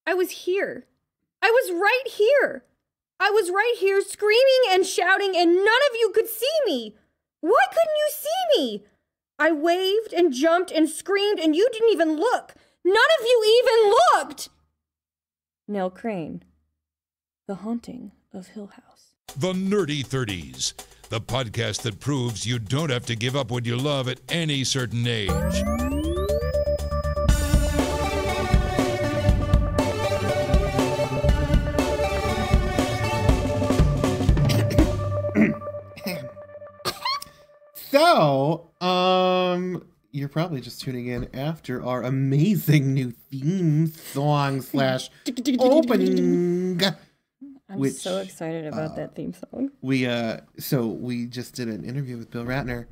I was here. I was right here. I was right here screaming and shouting, and none of you could see me. Why couldn't you see me? I waved and jumped and screamed, and you didn't even look. None of you even looked. Nell Crane, The Haunting of Hill House. The Nerdy 30s, the podcast that proves you don't have to give up what you love at any certain age. So, you're probably just tuning in after our amazing new theme song / opening. I'm so excited about that theme song. We just did an interview with Bill Ratner.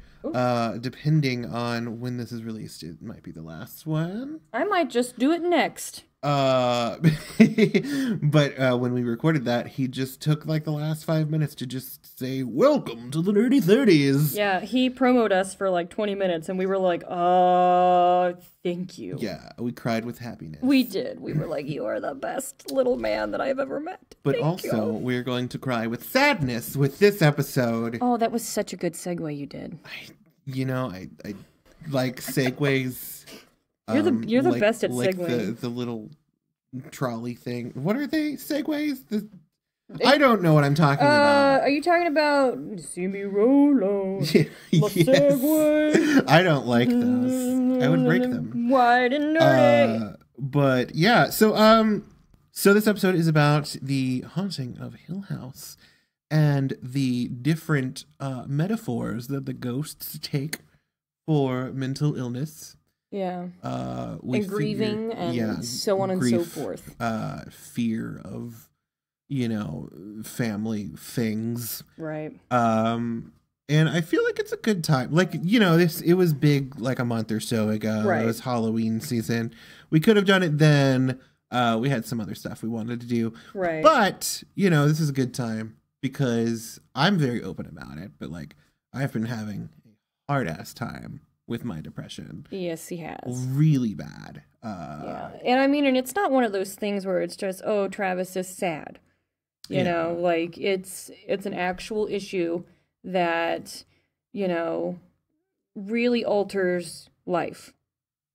Depending on when this is released, it might be the last one. I might just do it next. But when we recorded that, he just took like the last 5 minutes to just say, "Welcome to the Nerdy 30s." Yeah, he promoted us for like 20 minutes, and we were like, thank you. Yeah, we cried with happiness. We did. We were like, you are the best little man that I've ever met. But thank also, you. we're going to cry with sadness with this episode. Oh, that was such a good segue you did. I like segues. You're the best at segueing. The little trolley thing. What are they? Segways? I don't know what I'm talking about. Are you talking about see me roll on? Yeah, My Segway. I don't like those. I would break them. Wide and nerdy. But yeah, so this episode is about the haunting of Hill House and the different metaphors that the ghosts take for mental illness. Yeah. And grieving and so on and so forth. Fear of, family things. Right. And I feel like it's a good time. Like, it was big like a month or so ago. Right. It was Halloween season. We could have done it then. We had some other stuff we wanted to do. Right. But, this is a good time because I'm very open about it. But like, I've been having a hard ass time with my depression. Yes, he has. Really bad. Yeah. And I mean, and it's not one of those things where it's just, oh, Travis is sad. You know, like it's an actual issue that, really alters life.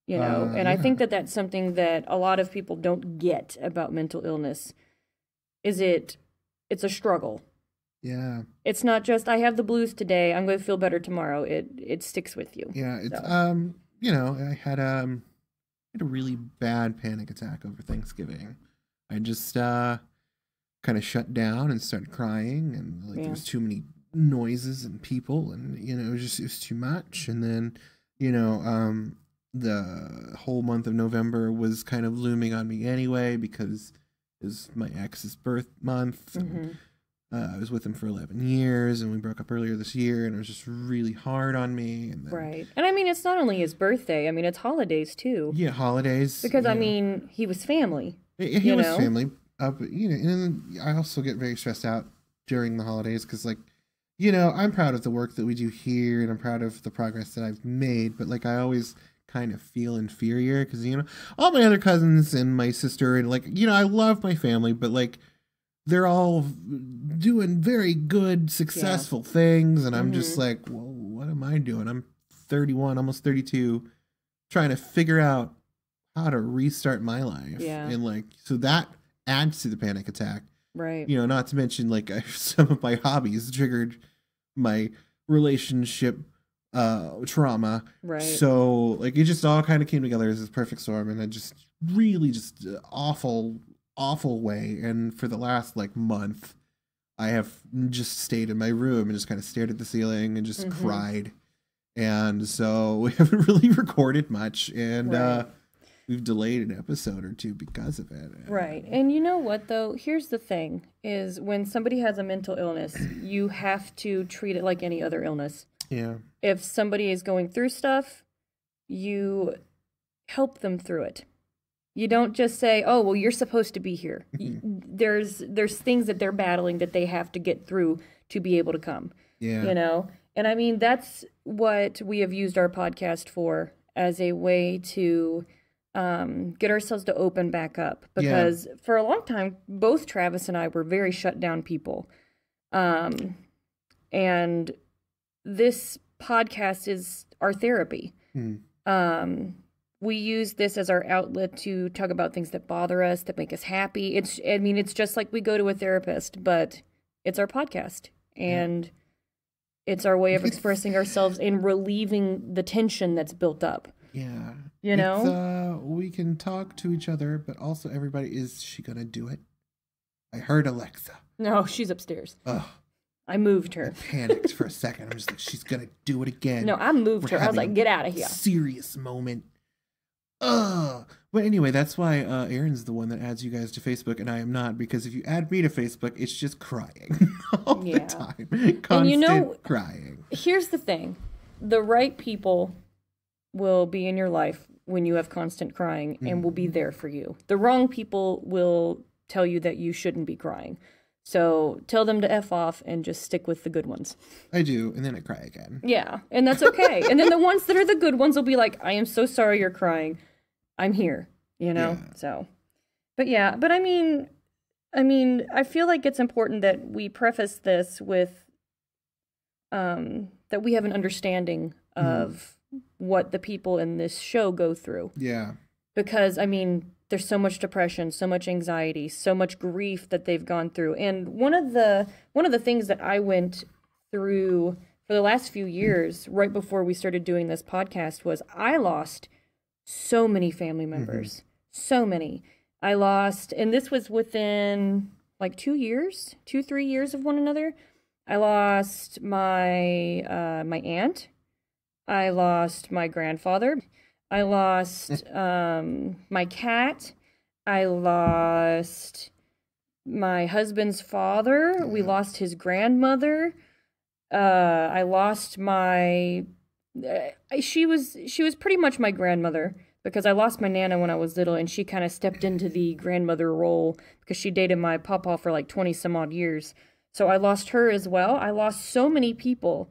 And I think that that's something that a lot of people don't get about mental illness. It's a struggle. Yeah. It's not just I have the blues today, I'm going to feel better tomorrow. It sticks with you. Yeah, it's I had a really bad panic attack over Thanksgiving. I just kind of shut down and started crying, and there was too many noises and people, and it was too much. And then the whole month of November was kind of looming on me anyway because it was my ex's birth month. And, I was with him for 11 years, and we broke up earlier this year, and it was just really hard on me. And then, right. And I mean, it's not only his birthday. I mean, it's holidays, too. Yeah, holidays. Because, I mean, he was family. He was family. But, and I also get very stressed out during the holidays because, like, I'm proud of the work that we do here, and I'm proud of the progress that I've made. But, like, I always kind of feel inferior because, all my other cousins and my sister, and, like, I love my family, but, like, they're all doing very good, successful things. And I'm just like, well, what am I doing? I'm 31, almost 32, trying to figure out how to restart my life. Yeah. And like, so that adds to the panic attack. Right. Not to mention like some of my hobbies triggered my relationship trauma. Right. So like, it just all kind of came together as this perfect storm. And I just really awful way. And for the last like month, I have just stayed in my room and just kind of stared at the ceiling and just cried. And so we haven't really recorded much, and we've delayed an episode or two because of it. Right. And you know what though? Here's the thing is when somebody has a mental illness, you have to treat it like any other illness. Yeah. If somebody is going through stuff, you help them through it. You don't just say, "Oh, well, you're supposed to be here." There's things that they're battling that they have to get through to be able to come. Yeah. And I mean, that's what we have used our podcast for as a way to get ourselves to open back up, because for a long time, both Travis and I were very shut down people. And this podcast is our therapy. We use this as our outlet to talk about things that bother us, that make us happy. It's just like we go to a therapist, but it's our podcast. And it's our way of expressing ourselves and relieving the tension that's built up. Yeah. You know? We can talk to each other, but also everybody, is she going to do it? I heard Alexa. No, she's upstairs. Ugh. I moved her. I panicked for a second. I'm just like, she's going to do it again. No, I moved her. I was like, get out of here. Serious moment. Ugh. But anyway, that's why Aaron's the one that adds you guys to Facebook, and I am not, because if you add me to Facebook, it's just crying all the time. Constant crying. Here's the thing. The right people will be in your life when you have constant crying and will be there for you. The wrong people will tell you that you shouldn't be crying. So tell them to F off and just stick with the good ones. I do, and then I cry again. Yeah, and that's okay. And then the ones that are the good ones will be like, I am so sorry you're crying. I'm here, you know? Yeah. So, but I mean, I feel like it's important that we preface this with that we have an understanding of what the people in this show go through. Yeah. Because, I mean, there's so much depression, so much anxiety, so much grief that they've gone through. And one of the things that I went through for the last few years, right before we started doing this podcast, was I lost so many family members. So many. I lost, and this was within like 3 years of one another. I lost my aunt. I lost my grandfather. I lost my cat. I lost my husband's father. We lost his grandmother. I lost my... she was pretty much my grandmother, because I lost my Nana when I was little, and she kind of stepped into the grandmother role because she dated my papa for like 20 some odd years. So I lost her as well. I lost so many people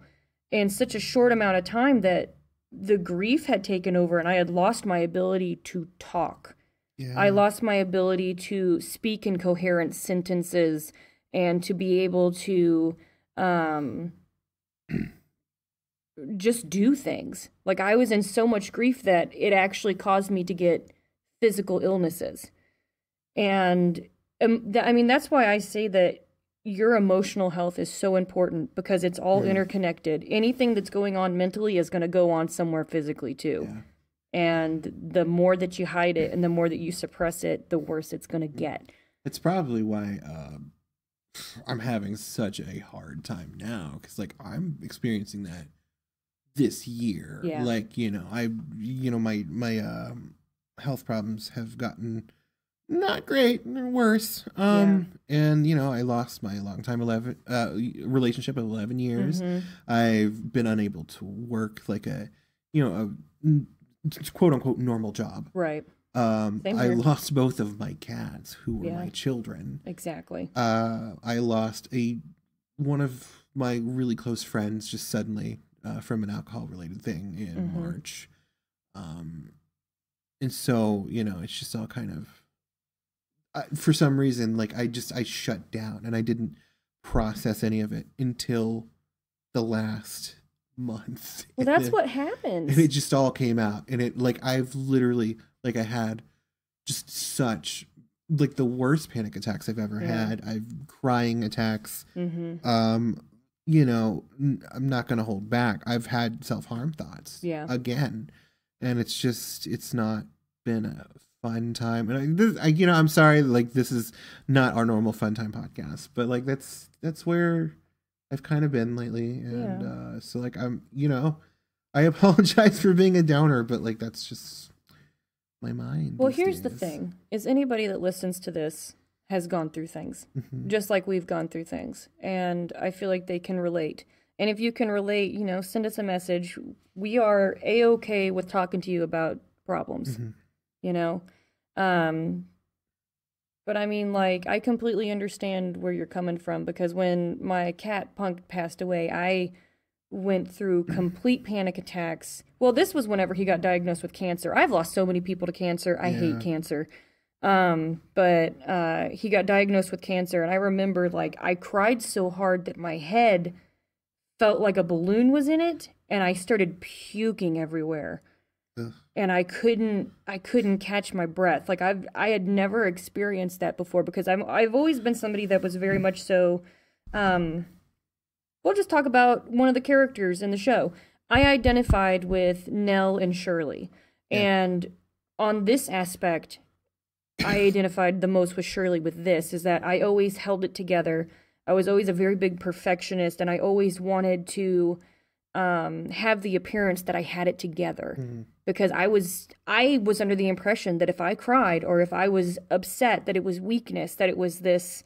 in such a short amount of time that the grief had taken over, and I had lost my ability to talk. Yeah. I lost my ability to speak in coherent sentences and to be able to just do things. Like, I was in so much grief that it actually caused me to get physical illnesses. And that's why I say that your emotional health is so important, because it's all interconnected. Anything that's going on mentally is going to go on somewhere physically too. Yeah. And the more that you hide it and the more that you suppress it, the worse it's going to get. It's probably why I'm having such a hard time now, because like I'm experiencing that this year. Yeah. Like, my health problems have gotten not great, worse. And I lost my longtime relationship of 11 years. I've been unable to work like a quote unquote normal job. Right. I lost both of my cats, who were my children. Exactly. I lost one of my really close friends just suddenly from an alcohol related thing in March. And so, it's just all kind of, for some reason, like I shut down and I didn't process any of it until the last month. Well, that's what happens. And it just all came out. And it, like, I've literally, like, I had just such, like, the worst panic attacks I've ever had. I've crying attacks. I'm not going to hold back. I've had self-harm thoughts again. And it's not been a fun time. And I'm sorry, like, this is not our normal fun time podcast, but like, that's where I've kind of been lately. And so like, I apologize for being a downer, but like, that's just my mind. Well, here's the thing, is anybody that listens to this has gone through things, just like we've gone through things. And I feel like they can relate. And if you can relate, send us a message. We are A-okay with talking to you about problems, But I mean, like, I completely understand where you're coming from, because when my cat Punk passed away, I went through complete panic attacks. Well, this was whenever he got diagnosed with cancer. I've lost so many people to cancer. I hate cancer. But he got diagnosed with cancer, and I remember, like, I cried so hard that my head felt like a balloon was in it, and I started puking everywhere. Ugh. And I couldn't catch my breath. Like, I had never experienced that before, because I've always been somebody that was very much so, we'll just talk about one of the characters in the show. I identified with Nell and Shirley. Yeah. And on this aspect, I identified the most with Shirley with this, is that I always held it together. I was always a very big perfectionist, and I always wanted to have the appearance that I had it together. Mm-hmm. Because I was under the impression that if I cried or if I was upset, that it was weakness, that it was this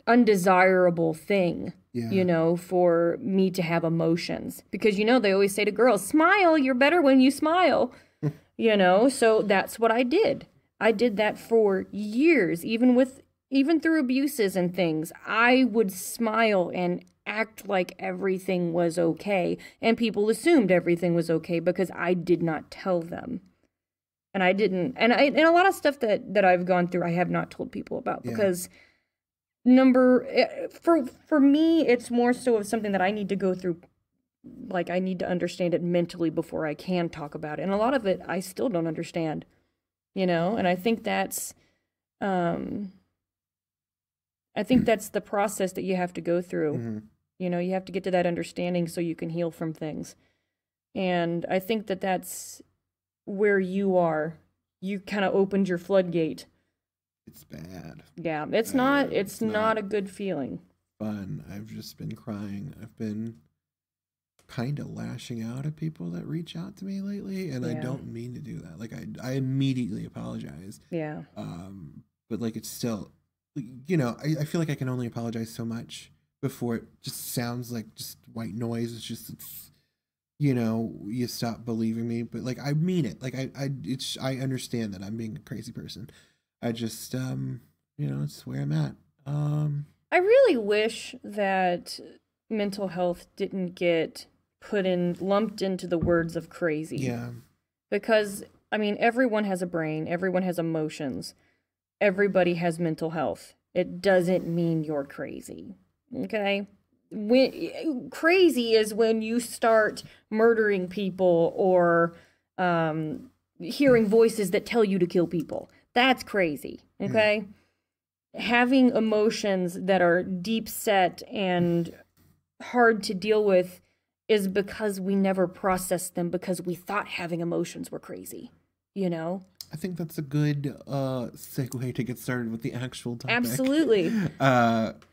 undesirable thing, you know, for me to have emotions. Because, you know, they always say to girls, smile, you're better when you smile. You know, so that's what I did. I did that for years, even through abuses and things. I would smile and act like everything was okay, and people assumed everything was okay because I did not tell them. And I didn't, and a lot of stuff that I've gone through, I have not told people about, because for me, it's more so of something that I need to go through. Like, I need to understand it mentally before I can talk about it. And a lot of it I still don't understand, you know? And I think that's the process that you have to go through. Mm-hmm. You know, you have to get to that understanding so you can heal from things. And I think that that's where you are. You kind of opened your floodgate. It's bad. Yeah, it's not a good feeling. Fun. I've just been crying. I've been kind of lashing out at people that reach out to me lately, and I don't mean to do that. Like, I immediately apologize. Yeah. But like, it's still, you know, I feel like I can only apologize so much before it just sounds like just white noise. It's you know, you stop believing me. But like, I mean it. Like, I understand that I'm being a crazy person. I just you know, it's where I'm at. I really wish that mental health didn't get lumped into the words of crazy. Yeah. Because, I mean, everyone has a brain, everyone has emotions, everybody has mental health. It doesn't mean you're crazy. Okay? Crazy is when you start murdering people or hearing voices that tell you to kill people. That's crazy. Okay? Having emotions that are deep set and hard to deal with is because we never processed them, because we thought having emotions were crazy, you know? I think that's a good segue to get started with the actual topic. Absolutely.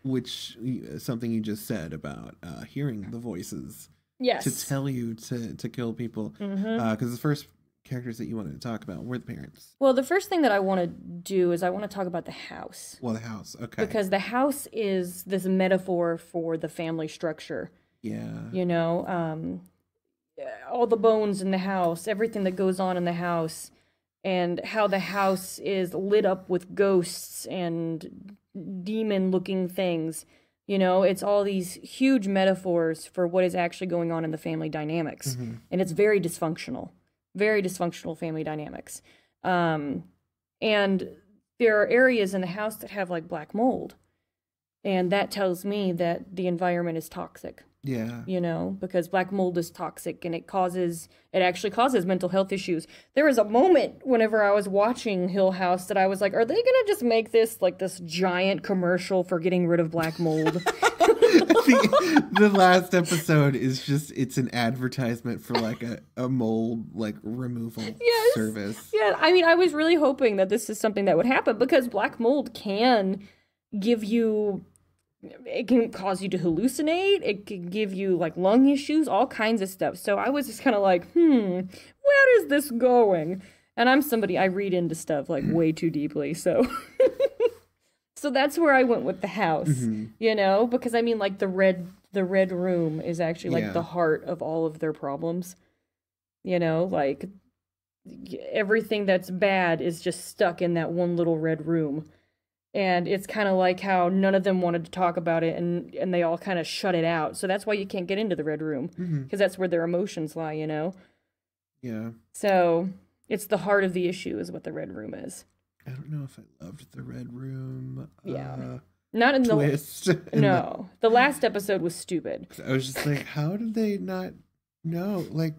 Which, something you just said about hearing the voices. Yes. To tell you to kill people. Because the first characters that you wanted to talk about were the parents. Well, the first thing that I want to do is I want to talk about the house. Well, the house, okay. Because the house is this metaphor for the family structure. Yeah. You know, all the bones in the house, everything that goes on in the house, and how the house is lit up with ghosts and demon-looking things. You know, it's all these huge metaphors for what is actually going on in the family dynamics. Mm-hmm. And it's very dysfunctional family dynamics. And there are areas in the house that have, like, black mold. And that tells me that the environment is toxic. Yeah. You know, because black mold is toxic, and it actually causes mental health issues. There was a moment whenever I was watching Hill House that I was like, are they going to just make this like this giant commercial for getting rid of black mold? The last episode is just, it's an advertisement for like a mold like removal service. Yeah, I mean, I was really hoping that this is something that would happen, because black mold can give you, it can cause you to hallucinate, it can give you like lung issues, all kinds of stuff. So I was just kind of like, where is this going? And I'm somebody, I read into stuff like way too deeply, so so that's where I went with the house. You know, because I mean, like the red room is actually like the heart of all of their problems. You know, like everything that's bad is just stuck in that one little red room. And it's kind of like how none of them wanted to talk about it, and they all kind of shut it out. So that's why you can't get into the Red Room, because that's where their emotions lie, you know? Yeah. So it's the heart of the issue is what the Red Room is. I don't know if I loved the Red Room. Yeah. Not in twist. No. The last episode was stupid. I was just like, how did they not know? Like,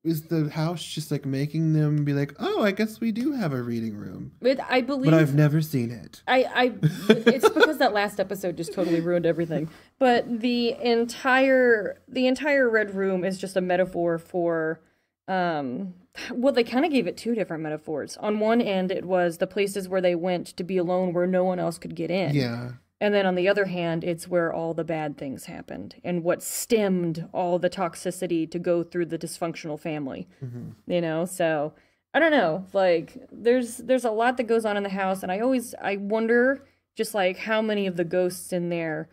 is the house just like making them be like, oh, I guess we do have a reading room? I believe, but I've never seen it. It's because that last episode just totally ruined everything. But the entire Red Room is just a metaphor for, well, they kind of gave it two different metaphors. On one end, it was the places where they went to be alone, where no one else could get in. Yeah. And then on the other hand, it's where all the bad things happened and what stemmed all the toxicity to go through the dysfunctional family. You know, so I don't know. Like there's a lot that goes on in the house, and I wonder just like how many of the ghosts in there,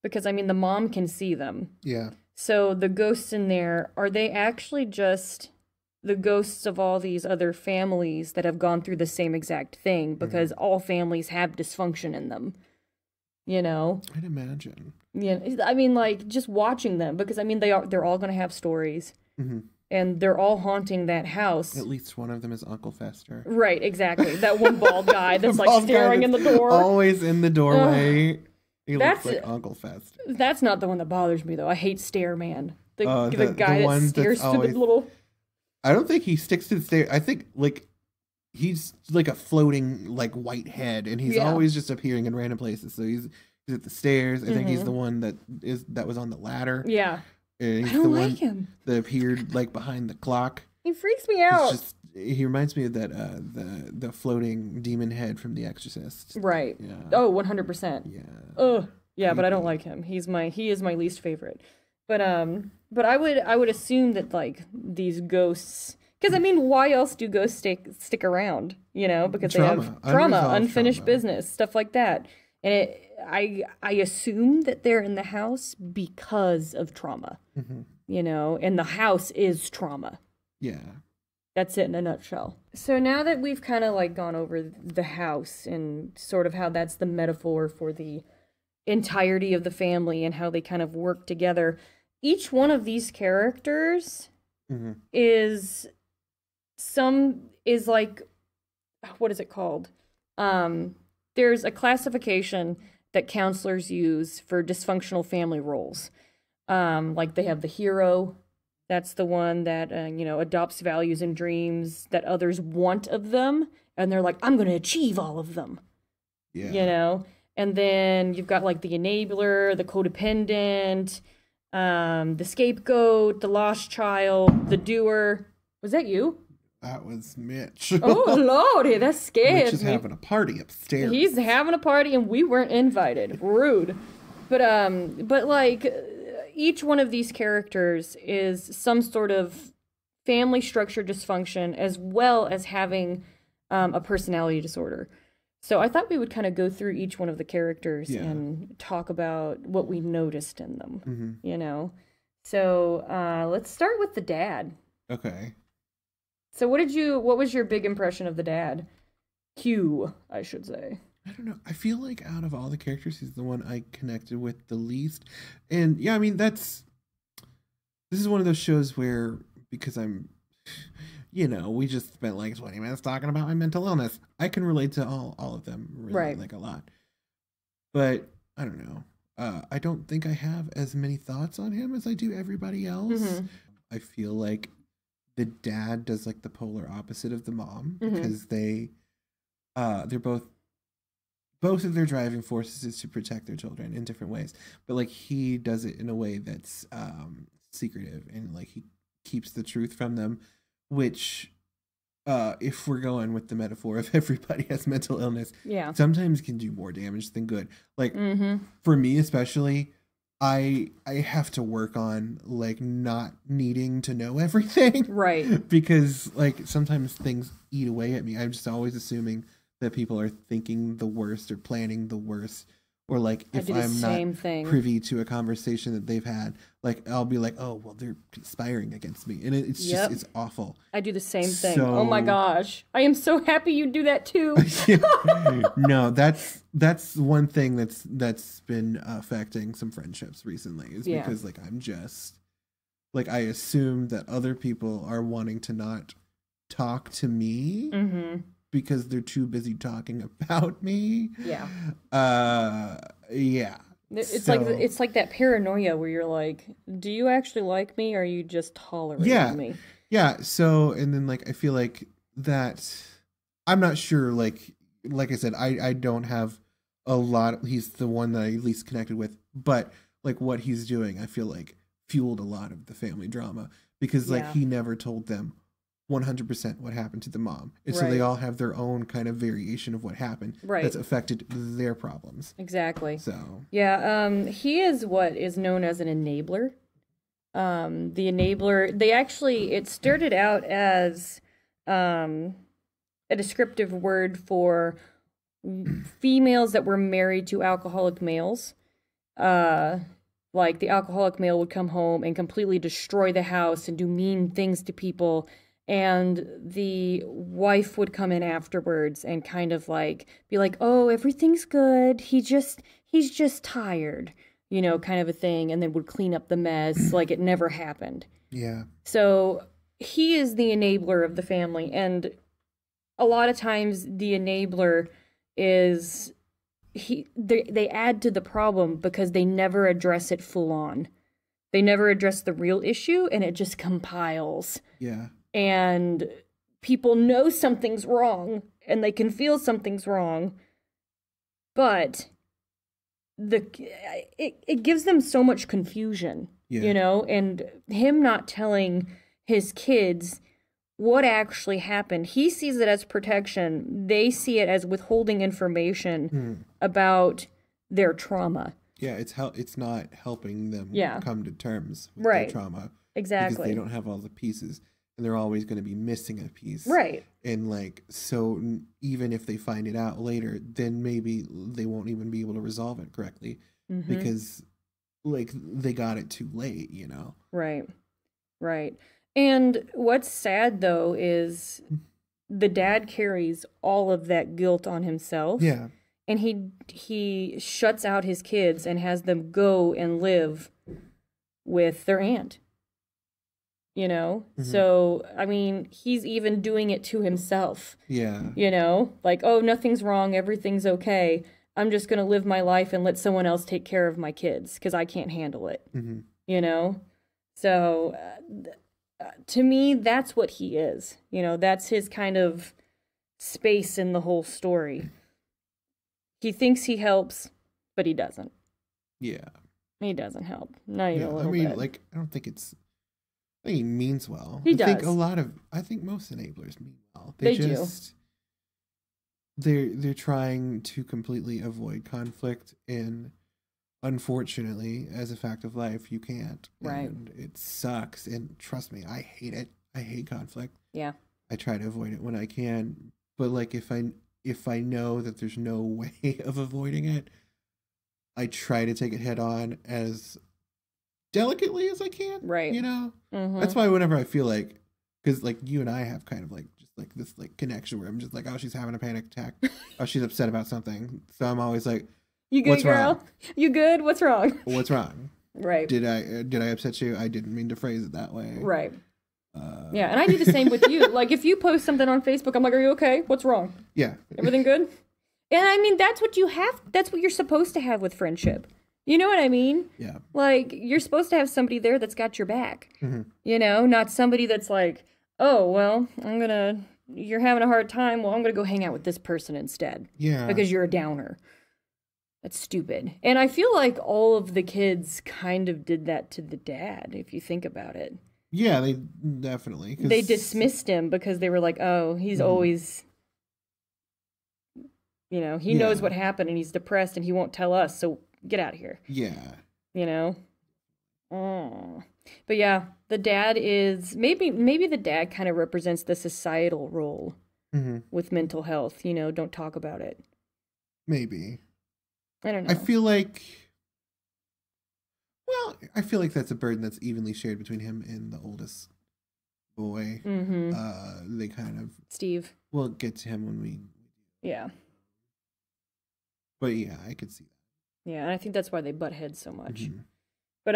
because I mean the mom can see them. Yeah. So the ghosts in there, are they actually just the ghosts of all these other families that have gone through the same exact thing? Because all families have dysfunction in them. You know, I'd imagine. Yeah, I mean, like just watching them, because I mean they're all gonna have stories, and they're all haunting that house. At least one of them is Uncle Fester. Right, exactly. That one bald guy that's like Bald guy staring in the that's door. Always in the doorway. He That's- looks like Uncle Fester. That's not the one that bothers me though. I hate Stare Man. The The guy that one that's stares through always- the little. I don't think he sticks to the stairs. I think like he's like a floating like white head, and he's Yeah. always just appearing in random places. So he's at the stairs. I think he's the one that was on the ladder. Yeah, And I he's the don't one like him. that appered like behind the clock. He freaks me It's out. just he reminds me of that the floating demon head from The Exorcist. Right. Yeah. Oh, 100%. Yeah. Ugh. Yeah, but I don't like him. He is my least favorite. But I would assume that like these ghosts, because I mean, why else do ghosts stick around? You know, because they have trauma, Unresolved unfinished trauma. business, stuff like that. And I assume that they're in the house because of trauma. You know, and the house is trauma. Yeah. That's it in a nutshell. So now that we've kind of like gone over the house and sort of how that's the metaphor for the entirety of the family and how they kind of work together, each one of these characters is like, what is it called? There's a classification that counselors use for dysfunctional family roles. Like they have the hero. That's the one that, adopts values and dreams that others want of them. And they're like, I'm going to achieve all of them. Yeah. You know? And then you've got like the enabler, the codependent, the scapegoat, the lost child, the doer. Was that you? That was Mitch. Oh, Lordy, that scared Mitch is me. having a party upstairs. He's having a party and we weren't invited. Rude. But like each one of these characters is some sort of family structure dysfunction as well as having a personality disorder. So I thought we would kind of go through each one of the characters and talk about what we noticed in them, you know? So let's start with the dad. Okay. So what was your big impression of the dad? Hugh, I should say. I don't know. I feel like out of all the characters, he's the one I connected with the least. And yeah, I mean, this is one of those shows where, because I'm, we just spent like 20 minutes talking about my mental illness. I can relate to all of them really, Right. like a lot. But I don't know. I don't think I have as many thoughts on him as I do everybody else. I feel like the dad does like the polar opposite of the mom because they're both of their driving forces is to protect their children in different ways. But like he does it in a way that's secretive, and like he keeps the truth from them, which if we're going with the metaphor of everybody has mental illness, sometimes can do more damage than good. Like for me especially, I have to work on like not needing to know everything. Right. Because like sometimes things eat away at me. I'm just always assuming that people are thinking the worst or planning the worst, Or like I if do the I'm same not thing. privy to a conversation that they've had, like I'll be like, oh well, they're conspiring against me, and it's Yep. just it's awful. I do the same thing. Oh my So- gosh. I am so happy you do that too. No, that's one thing that's been affecting some friendships recently is Yeah. because like I'm just like I assume that other people are wanting to not talk to me Mm-hmm. because they're too busy talking about me. Yeah. Yeah. It's So- like that paranoia where you're like, do you actually like me or are you just tolerating Yeah. me? Yeah, so and then like I feel like that I'm not sure like I said I don't have a lot he's the one that I least connected with, but like what he's doing I feel like fueled a lot of the family drama because like Yeah. he never told them 100% what happened to the mom. And so they Right. all have their own kind of variation of what happened Right. that's affected their problems. Exactly. So, Yeah, he is what is known as an enabler. The enabler, it started out as a descriptive word for females that were married to alcoholic males. Like the alcoholic male would come home and completely destroy the house and do mean things to people. And the wife would come in afterwards and kind of like be like, oh, everything's good. He's just tired, kind of a thing. And then would clean up the mess like it never happened. yeah. So he is the enabler of the family. And a lot of times the enabler is they add to the problem because they never address it full on. They never address the real issue and it just compiles. Yeah. And people know something's wrong and they can feel something's wrong, but it gives them so much confusion, Yeah. and him not telling his kids what actually happened. He sees it as protection. They see it as withholding information about their trauma. Yeah, it's not helping them Yeah. come to terms with Right. their trauma. Exactly. Because they don't have all the pieces and they're always going to be missing a piece. Right. And like, so even if they find it out later, then maybe they won't even be able to resolve it correctly Mhm. because like they got it too late, Right. Right. And what's sad though is the dad carries all of that guilt on himself. Yeah. And he shuts out his kids and has them go and live with their aunt. Mhm. So, I mean, he's even doing it to himself, Yeah. like, oh, nothing's wrong, everything's okay. I'm just going to live my life and let someone else take care of my kids because I can't handle it, hmm So, to me, that's what he is. That's his kind of space in the whole story. He thinks he helps, but he doesn't. Yeah. He doesn't help. Not even Yeah. a I little mean, bit. like, I think he means well. He I think does. I think most enablers mean well. They do. They're trying to completely avoid conflict, and unfortunately, as a fact of life, you can't. Right. And it sucks. And trust me, I hate it. I hate conflict. Yeah. I try to avoid it when I can. But like if I know that there's no way of avoiding it, I try to take it head on as delicately as I can. Right. Mm-hmm. That's why whenever I feel like, because like you and I have kind of like just like this like connection where I'm just like, oh, she's having a panic attack. Oh, she's upset about something. So I'm always like, You good, what's girl? wrong? You good? What's wrong? What's wrong? Right. Did I upset you? I didn't mean to phrase it that way. Right. Yeah, and I do the same with you. Like, if you post something on Facebook, I'm like, are you okay? What's wrong? Yeah. Everything good? And I mean, that's what you're supposed to have with friendship. You know what I mean? Yeah. Like, you're supposed to have somebody there that's got your back. Mm-hmm. Not somebody that's like, oh, well, you're having a hard time. Well, I'm going to go hang out with this person instead. Yeah. Because you're a downer. That's stupid. And I feel like all of the kids kind of did that to the dad, if you think about it. Yeah, they definitely. 'Cause They dismissed him because they were like, oh, he's always, he knows what happened and he's depressed and he won't tell us, so get out of here, Yeah. Oh. But yeah, the dad is, maybe the dad kind of represents the societal role Mm-hmm. with mental health, don't talk about it. Maybe. I don't know. I feel like that's a burden that's evenly shared between him and the oldest boy. They kind of Steve. We'll get to him when we. Yeah. But yeah, I could see that. Yeah, and I think that's why they butt heads so much. Mm-hmm. But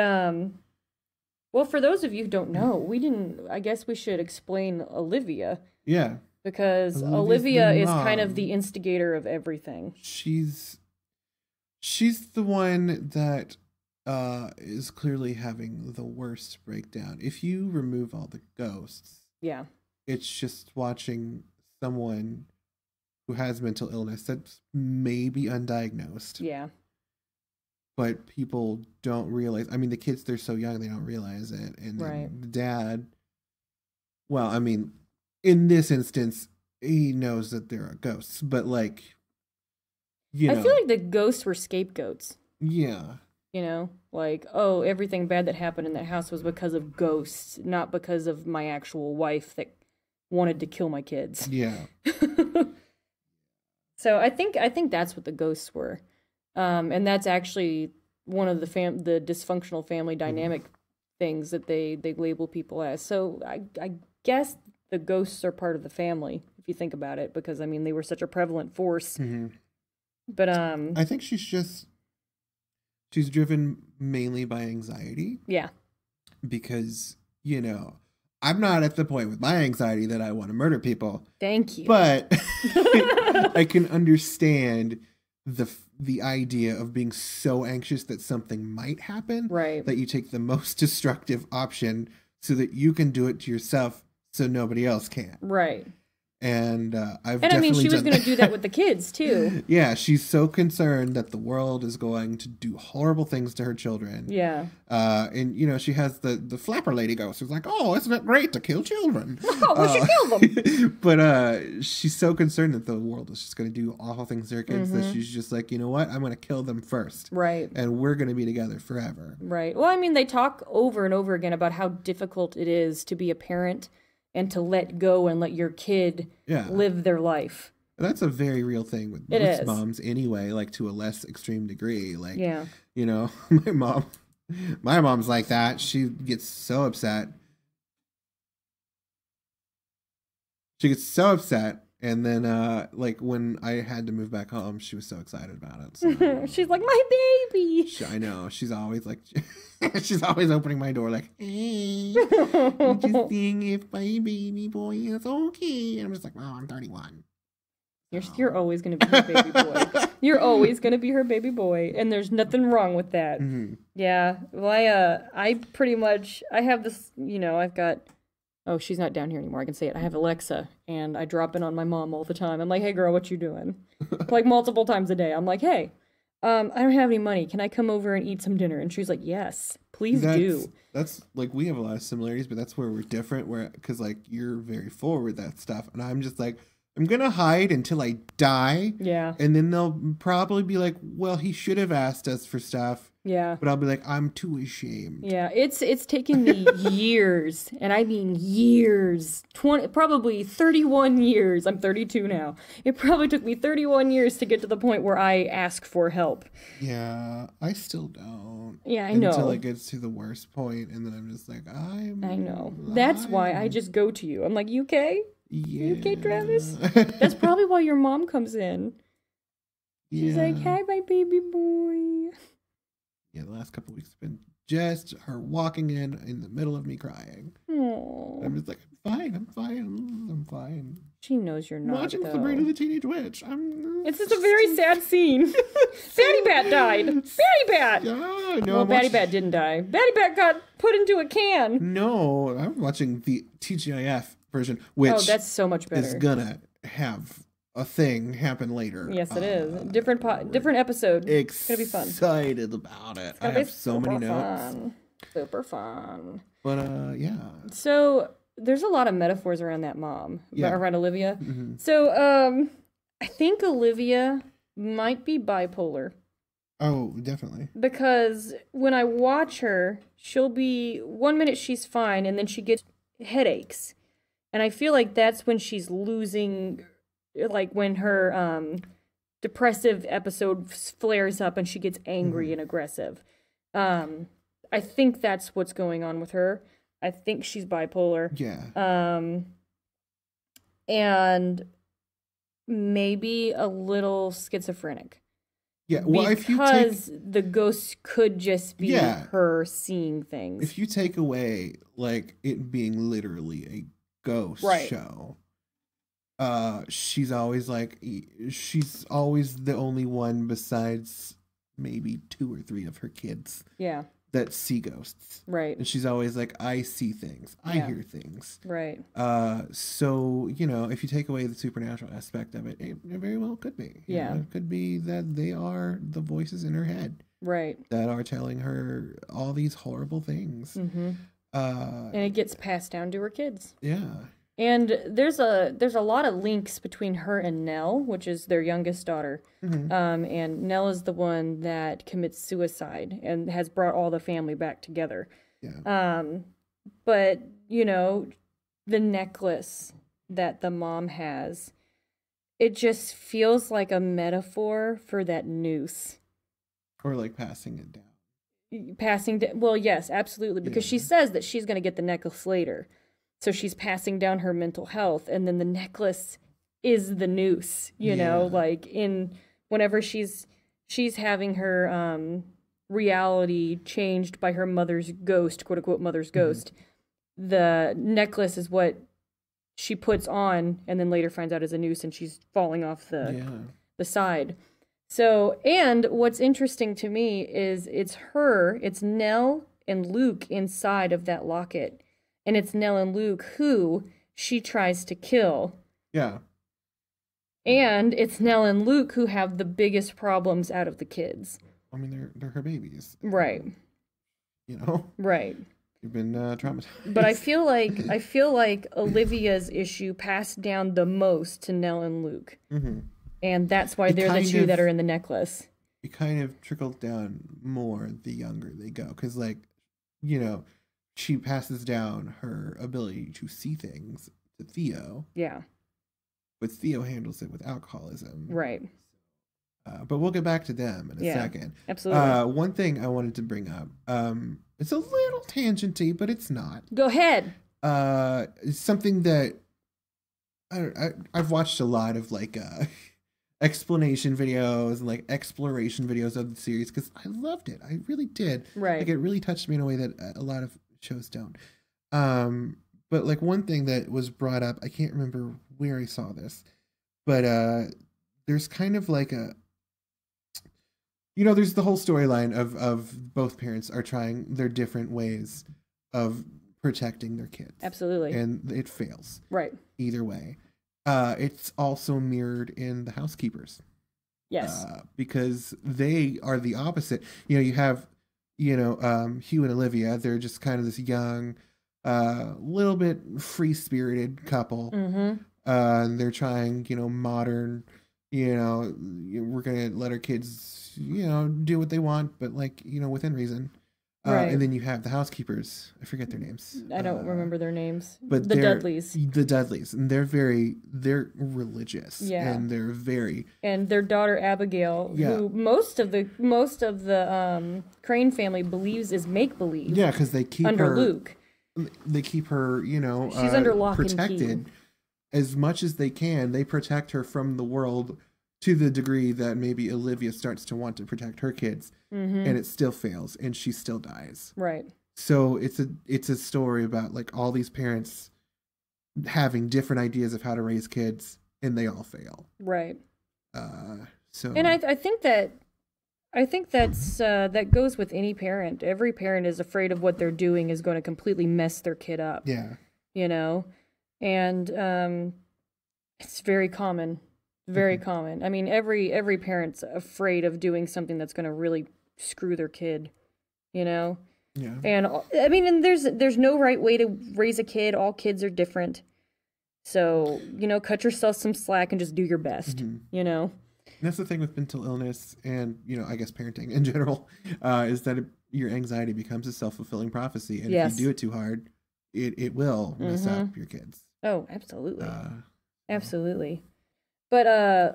well, for those of you who don't know, I guess we should explain Olivia. Yeah. Because Olivia's Olivia the is kind mom. of the instigator of everything. She's the one that is clearly having the worst breakdown. If you remove all the ghosts, Yeah. it's just watching someone who has mental illness that's maybe undiagnosed. Yeah. But people don't realize. I mean, the kids, they're so young, they don't realize it. And then Right. the dad, well, I mean, in this instance, he knows that there are ghosts, but like, you know. I feel like the ghosts were scapegoats. Yeah. You know? Like, oh, everything bad that happened in that house was because of ghosts, not because of my actual wife that wanted to kill my kids. Yeah. So I think that's what the ghosts were. And that's actually one of the dysfunctional family dynamic things that they label people as. So I guess the ghosts are part of the family, if you think about it, because I mean they were such a prevalent force. Mm-hmm. But I think she's driven mainly by anxiety. Yeah. Because, you know, I'm not at the point with my anxiety that I want to murder people. Thank you. But I can understand the idea of being so anxious that something might happen, right, that you take the most destructive option so that you can do it to yourself so nobody else can. Right. And I mean, she was going to do that with the kids too. Yeah, she's so concerned that the world is going to do horrible things to her children. Yeah. And you know, she has the flapper lady ghost who's like, "Oh, isn't it great to kill children? Oh, we should kill them." But she's so concerned that the world is just going to do awful things to her kids that she's just like, you know what? I'm going to kill them first. Right. And we're going to be together forever. Right. Well, I mean, they talk over and over again about how difficult it is to be a parent and to let go and let your kid live their life. That's a very real thing with most moms anyway, like to a less extreme degree. Like, you know, my mom's like that. She gets so upset. And then, like, when I had to move back home, she was so excited about it. So. She's like, my baby. I know. She's always like, she's always opening my door like, hey, I'm just seeing if my baby boy is okay. And I'm just like, oh, I'm 31. You're always going to be her baby boy. You're always going to be her baby boy. And there's nothing wrong with that. Mm-hmm. Yeah. Well, I pretty much, I have this, you know, I've got... Oh, she's not down here anymore. I can say it. I have Alexa, and I drop in on my mom all the time. I'm like, hey, girl, what you doing? Like, multiple times a day. I'm like, hey, I don't have any money. Can I come over and eat some dinner? And she's like, yes, please do. That's, like, we have a lot of similarities, but that's where we're different, because, like, you're very forward with that stuff. And I'm just like, I'm going to hide until I die. Yeah. And then they'll probably be like, well, he should have asked us for stuff. Yeah. But I'll be like, I'm too ashamed. Yeah, it's taken me years, and I mean years, probably 31 years. I'm 32 now. It probably took me 31 years to get to the point where I ask for help. Yeah, I still don't. Yeah, I know. Until it gets to the worst point, and then I'm just like, I know. Lying. That's why I just go to you. I'm like, you okay? Yeah. You okay, Travis? That's probably why your mom comes in. She's like, hi, my baby boy. Yeah, the last couple of weeks have been just her walking in the middle of me crying. Aww. I'm just like, I'm fine. She knows you're not, watching though. Sabrina the Teenage Witch. It's just a very sad scene. Batty Bat died. Batty Bat! Yeah, no, well, Batty Bat didn't die. Batty Bat got put into a can. No, I'm watching the TGIF version, which that's so much better. is gonna have a thing happen later. Yes, it is. Different episode. It's gonna be fun. Excited about it. I have so many notes. Super fun. But yeah. So there's a lot of metaphors around that mom, around Olivia. Mm-hmm. So I think Olivia might be bipolar. Oh, definitely. Because when I watch her, she'll be 1 minute she's fine, and then she gets headaches, and I feel like that's when she's losing. Like when her depressive episode flares up and she gets angry and aggressive. I think that's what's going on with her. I think she's bipolar. Yeah. And maybe a little schizophrenic. Yeah. Well, because the ghost could just be her seeing things. If you take away like it being literally a ghost show, she's always the only one besides maybe 2 or 3 of her kids. Yeah. That see ghosts. Right. And she's always like, I see things. I hear things. Right. So, you know, if you take away the supernatural aspect of it, it very well could be. You know, it could be that they are the voices in her head. Right. That are telling her all these horrible things. Mm-hmm. And it gets passed down to her kids. Yeah. And there's a lot of links between her and Nell, which is their youngest daughter. Mm-hmm. And Nell is the one that commits suicide and has brought all the family back together. Yeah. But, you know, the necklace that the mom has, it just feels like a metaphor for that noose. Or like passing it down. Well, yes, absolutely. Because she says that she's going to get the necklace later. So she's passing down her mental health, and then the necklace is the noose, you know, like whenever she's having her reality changed by her mother's ghost, quote unquote mother's ghost. The necklace is what she puts on and then later finds out is a noose, and she's falling off the side. So, and what's interesting to me is it's Nell and Luke inside of that locket. And it's Nell and Luke who she tries to kill. Yeah. And it's Nell and Luke who have the biggest problems out of the kids. I mean, they're her babies. Right. You know? Right. You've been traumatized. But I feel like Olivia's issue passed down the most to Nell and Luke. Mm-hmm. And that's why they're the two that are in the necklace. It kind of trickles down more the younger they go. Because, like, you know, she passes down her ability to see things to Theo. Yeah. But Theo handles it with alcoholism. Right. But we'll get back to them in a second. Absolutely. One thing I wanted to bring up. It's a little tangenty, but it's not. Go ahead. It's something that I've watched a lot of like explanation videos and like exploration videos of the series because I loved it. I really did. Right. Like it really touched me in a way that a lot of shows don't. But like one thing that was brought up, I can't remember where I saw this, but there's kind of like there's the whole storyline of both parents are trying their different ways of protecting their kids. Absolutely. And it fails. Right. Either way. It's also mirrored in The Housekeepers. Yes. Because they are the opposite. You know, you have, Hugh and Olivia. They're just kind of this young, little bit free-spirited couple. Mm-hmm. They're trying, modern, we're going to let our kids, do what they want, but like, within reason. Right. And then you have the Housekeepers. I forget their names. I don't remember their names. But the Dudleys. The Dudleys. And they're religious. Yeah. And they're very... And their daughter Abigail, who most of the Crane family believes is make-believe. Yeah, because they keep under her... Luke. They keep her, she's under lock protected and key. As much as they can. They protect her from the world to the degree that maybe Olivia starts to want to protect her kids. Mm-hmm. And it still fails, and she still dies. Right. So it's a story about like all these parents having different ideas of how to raise kids, and they all fail. Right. So. And I think that's that goes with any parent. Every parent is afraid of what they're doing is going to completely mess their kid up. Yeah. And it's very common. Very common. I mean, every parent's afraid of doing something that's going to really screw their kid, Yeah. And I mean, and there's no right way to raise a kid. All kids are different. So, cut yourself some slack and just do your best, And that's the thing with mental illness and, I guess parenting in general, is that your anxiety becomes a self-fulfilling prophecy. And if you do it too hard, it will mess up your kids. Oh, absolutely. Absolutely. But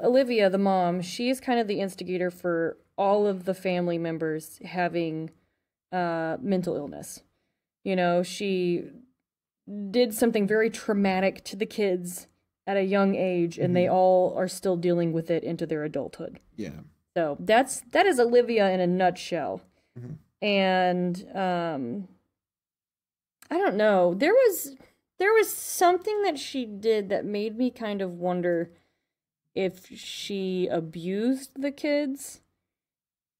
Olivia, the mom, she is kind of the instigator for all of the family members having mental illness. You know, she did something very traumatic to the kids at a young age, and they all are still dealing with it into their adulthood. Yeah. So that is Olivia in a nutshell. Mhm. And I don't know. There was something that she did that made me kind of wonder if she abused the kids,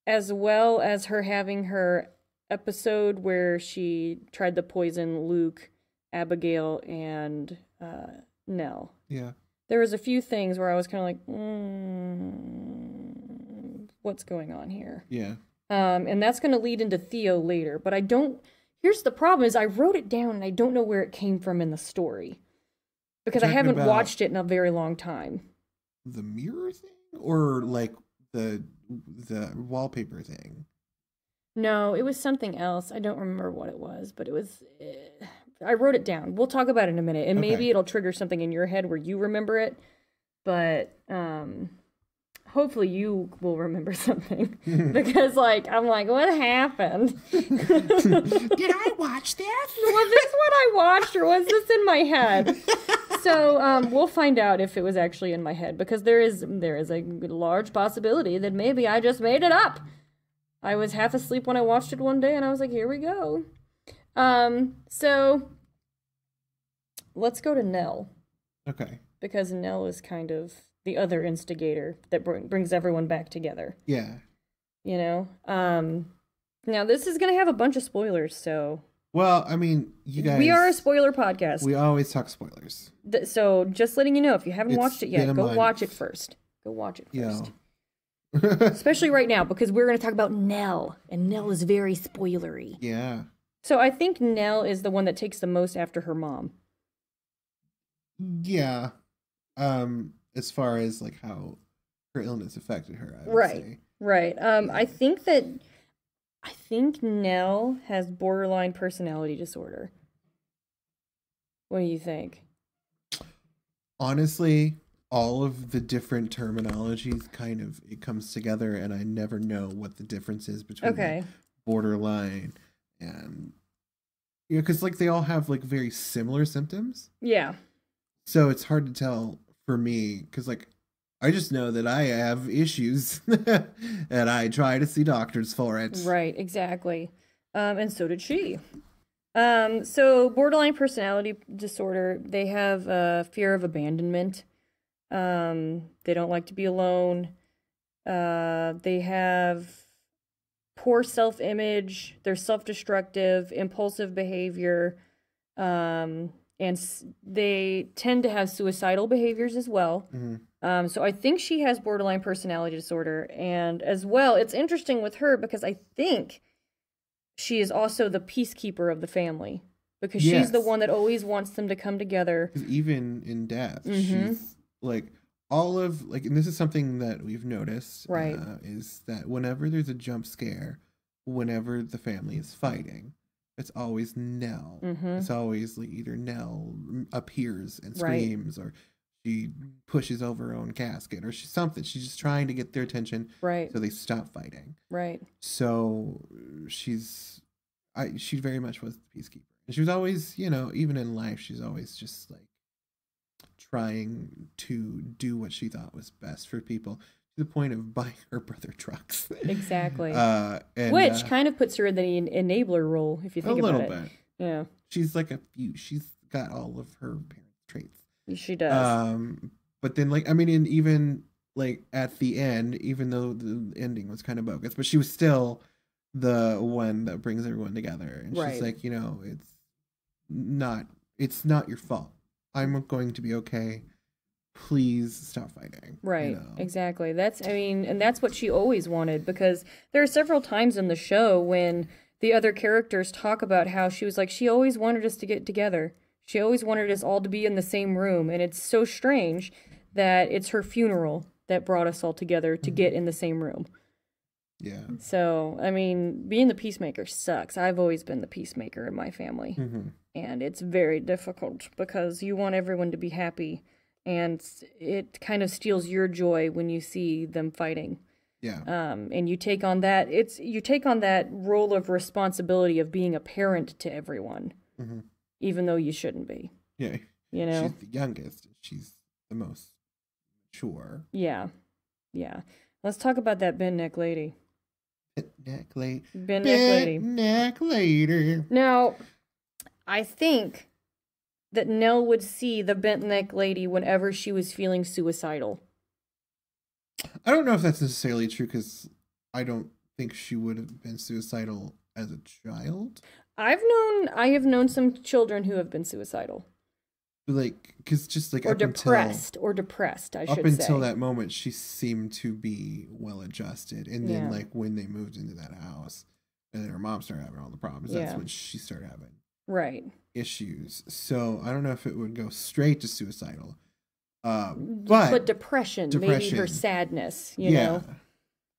as well as her having her episode where she tried to poison Luke, Abigail, and Nell. Yeah. There was a few things where I was kind of like, what's going on here? Yeah. And that's going to lead into Theo later, but I don't. Here's the problem: is I wrote it down and I don't know where it came from in the story because I Talking haven't about watched it in a very long time. the mirror thing, or like the wallpaper thing? No, it was something else. I don't remember what it was, but it was. I wrote it down. We'll talk about it in a minute, and maybe Okay. it'll trigger something in your head where you remember it. But hopefully you will remember something because, like, I'm like, what happened? Did I watch that? Was this what I watched, or was this in my head? So we'll find out if it was actually in my head, because there is a large possibility that maybe I just made it up. I was half asleep when I watched it one day, and I was like, here we go. So let's go to Nell, Okay. because Nell is kind of the other instigator that brings everyone back together. Yeah. You know? Now this is going to have a bunch of spoilers, so Well, I mean, you guys. we are a spoiler podcast. We always talk spoilers. So just letting you know, if you haven't It's watched it been yet, a go month. watch it first. Go watch it Yeah. first. Especially right now, because we're going to talk about Nell, and Nell is very spoilery. Yeah. So I think Nell is the one that takes the most after her mom. Yeah. As far as like how her illness affected her, I would Right. say. Right. I think Nell has borderline personality disorder. What do you think? Honestly, all of the different terminologies kind of it comes together, and I never know what the difference is between Okay. like, borderline and because like they all have like very similar symptoms, Yeah. so it's hard to tell for me because like I just know that I have issues and I try to see doctors for it. Right, exactly. And so did she. So borderline personality disorder, they have fear of abandonment. They don't like to be alone. They have poor self-image. They're self-destructive, impulsive behavior. And they tend to have suicidal behaviors as well. Mhm. So I think she has borderline personality disorder. And as well, it's interesting with her because I think she is also the peacekeeper of the family. Because she's the Yes. one that always wants them to come together. 'Cause even in death, Mhm. she's like all of like, and this is something that we've noticed, Right. is that whenever there's a jump scare, whenever the family is fighting, it's always Nell. Mhm. It's always like either Nell appears and Right. screams, or she pushes over her own casket, or she's something. She's just trying to get their attention Right, so they stop fighting. right. So she very much was the peacekeeper. And she was always, even in life, she's always just like trying to do what she thought was best for people to the point of buying her brother trucks. Exactly. And, Which kind of puts her in the enabler role, if you a think about little it. bit. Yeah, She's like she's got all of her parents' traits. she does. But then like, I mean, and even like at the end, even though the ending was kind of bogus, but she was still the one that brings everyone together. And Right. she's like, it's not your fault. I'm going to be okay. Please stop fighting. Right, exactly. And that's what she always wanted, because there are several times in the show when the other characters talk about how she was like, she always wanted us to get together. She always wanted us all to be in the same room. And it's so strange that it's her funeral that brought us all together to get in the same room. Yeah. So, I mean, being the peacemaker sucks. I've always been the peacemaker in my family. Mm-hmm. And it's very difficult because you want everyone to be happy. and it kind of steals your joy when you see them fighting. Yeah. And you take on that. You take on that role of responsibility of being a parent to everyone, even though you shouldn't be. Yeah. You know, she's the youngest. She's the most mature. Yeah. Let's talk about that bent neck lady. Neck lady. Bent neck lady. Neck lady. Now, I think that Nell would see the bent neck lady whenever she was feeling suicidal. I don't know if that's necessarily true because I don't think she would have been suicidal as a child. I have known some children who have been suicidal. Like, because just like or depressed, I should say. Up until that moment, she seemed to be well adjusted, and then like when they moved into that house, and then her mom started having all the problems. That's when she started having issues. So I don't know if it would go straight to suicidal, but depression, maybe her sadness, you know.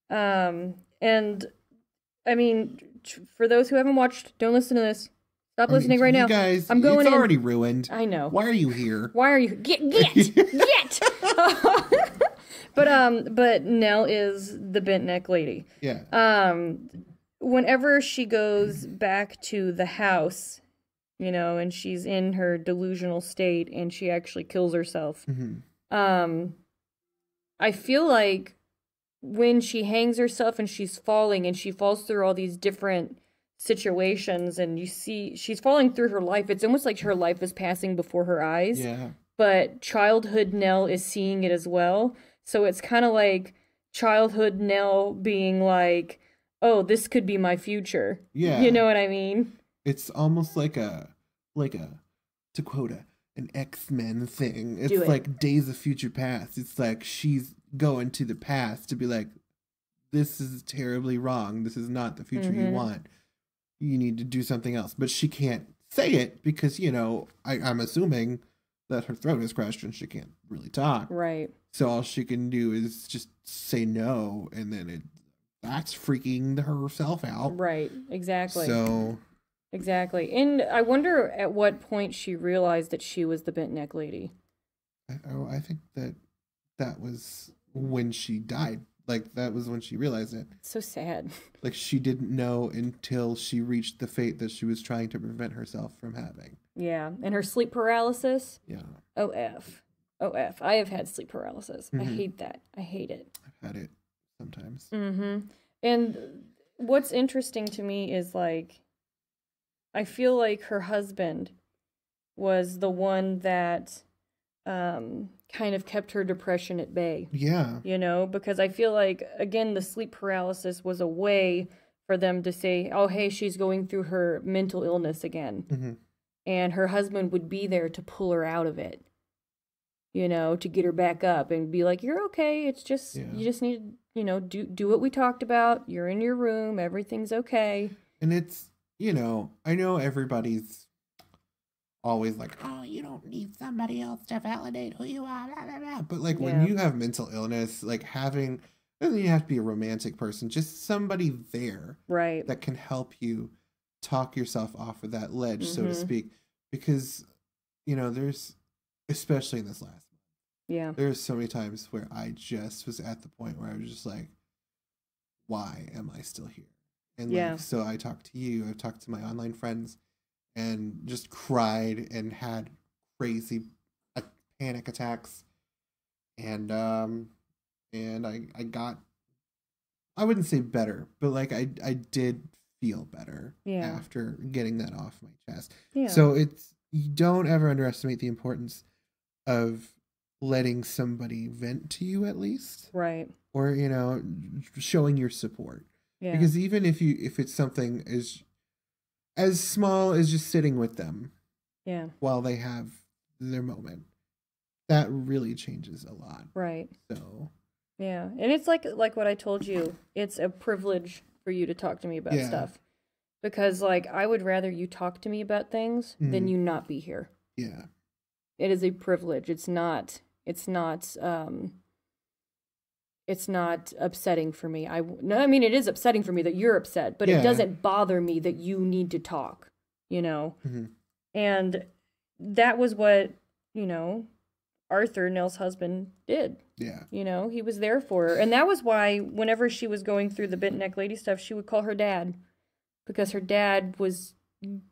And I mean, for those who haven't watched, don't listen to this. Stop listening right now. Guys, I'm going it's already ruined. I know. Why are you here? Why are you get? But Nell is the bent neck lady. Yeah. Whenever she goes back to the house, you know, and she's in her delusional state and she actually kills herself. I feel like when she hangs herself and she's falling and she falls through all these different situations and you see she's falling through her life, it's almost like her life is passing before her eyes. Yeah. But childhood Nell is seeing it as well. So it's kind of like childhood Nell being like, oh, this could be my future. Yeah. You know what I mean? It's almost like a to quote an X-Men thing. It's like Days of Future Past. It's like she's going to the past to be like, this is terribly wrong. This is not the future you want. You need to do something else. But she can't say it because, you know, I'm assuming that her throat is crushed and she can't really talk. Right. So all she can do is just say no, and then that's freaking herself out. Right. Exactly. So... Exactly. And I wonder at what point she realized that she was the bent neck lady. I think that was when she died. Like, that was when she realized it. So sad. Like, she didn't know until she reached the fate that she was trying to prevent herself from having. Yeah. And her sleep paralysis? Yeah. OF. I have had sleep paralysis. I hate that. I hate it. I've had it sometimes. And what's interesting to me is, like, I feel like her husband was the one that kind of kept her depression at bay. Yeah. You know, because I feel like, again, the sleep paralysis was a way for them to say, oh, hey, she's going through her mental illness again. And her husband would be there to pull her out of it, you know, to get her back up and be like, you're okay. It's just, you just need to, you know, do what we talked about. You're in your room. Everything's okay. And it's, you know, I know everybody's always like, oh, you don't need somebody else to validate who you are, blah, blah, blah. But like when you have mental illness, like having, doesn't even have to be a romantic person, just somebody there that can help you talk yourself off of that ledge, so to speak. Because, you know, there's, especially in this last month, there's so many times where I just was at the point where I was just like, why am I still here? And like, so I talked to you, I've talked to my online friends, and just cried and had crazy panic attacks. And I got, I wouldn't say better, but like I did feel better after getting that off my chest. So it's, you don't ever underestimate the importance of letting somebody vent to you, at least. Right. Or, you know, showing your support. Because even if it's something as small as just sitting with them while they have their moment, that really changes a lot. Right. So yeah. And it's like what I told you, it's a privilege for you to talk to me about stuff. Because like I would rather you talk to me about things than you not be here. Yeah. It is a privilege. It's not upsetting for me. I mean, it is upsetting for me that you're upset, but it doesn't bother me that you need to talk, you know? And that was what, you know, Arthur, Nell's husband, did. Yeah. You know, he was there for her. And that was why whenever she was going through the bent neck lady stuff, she would call her dad. Because her dad was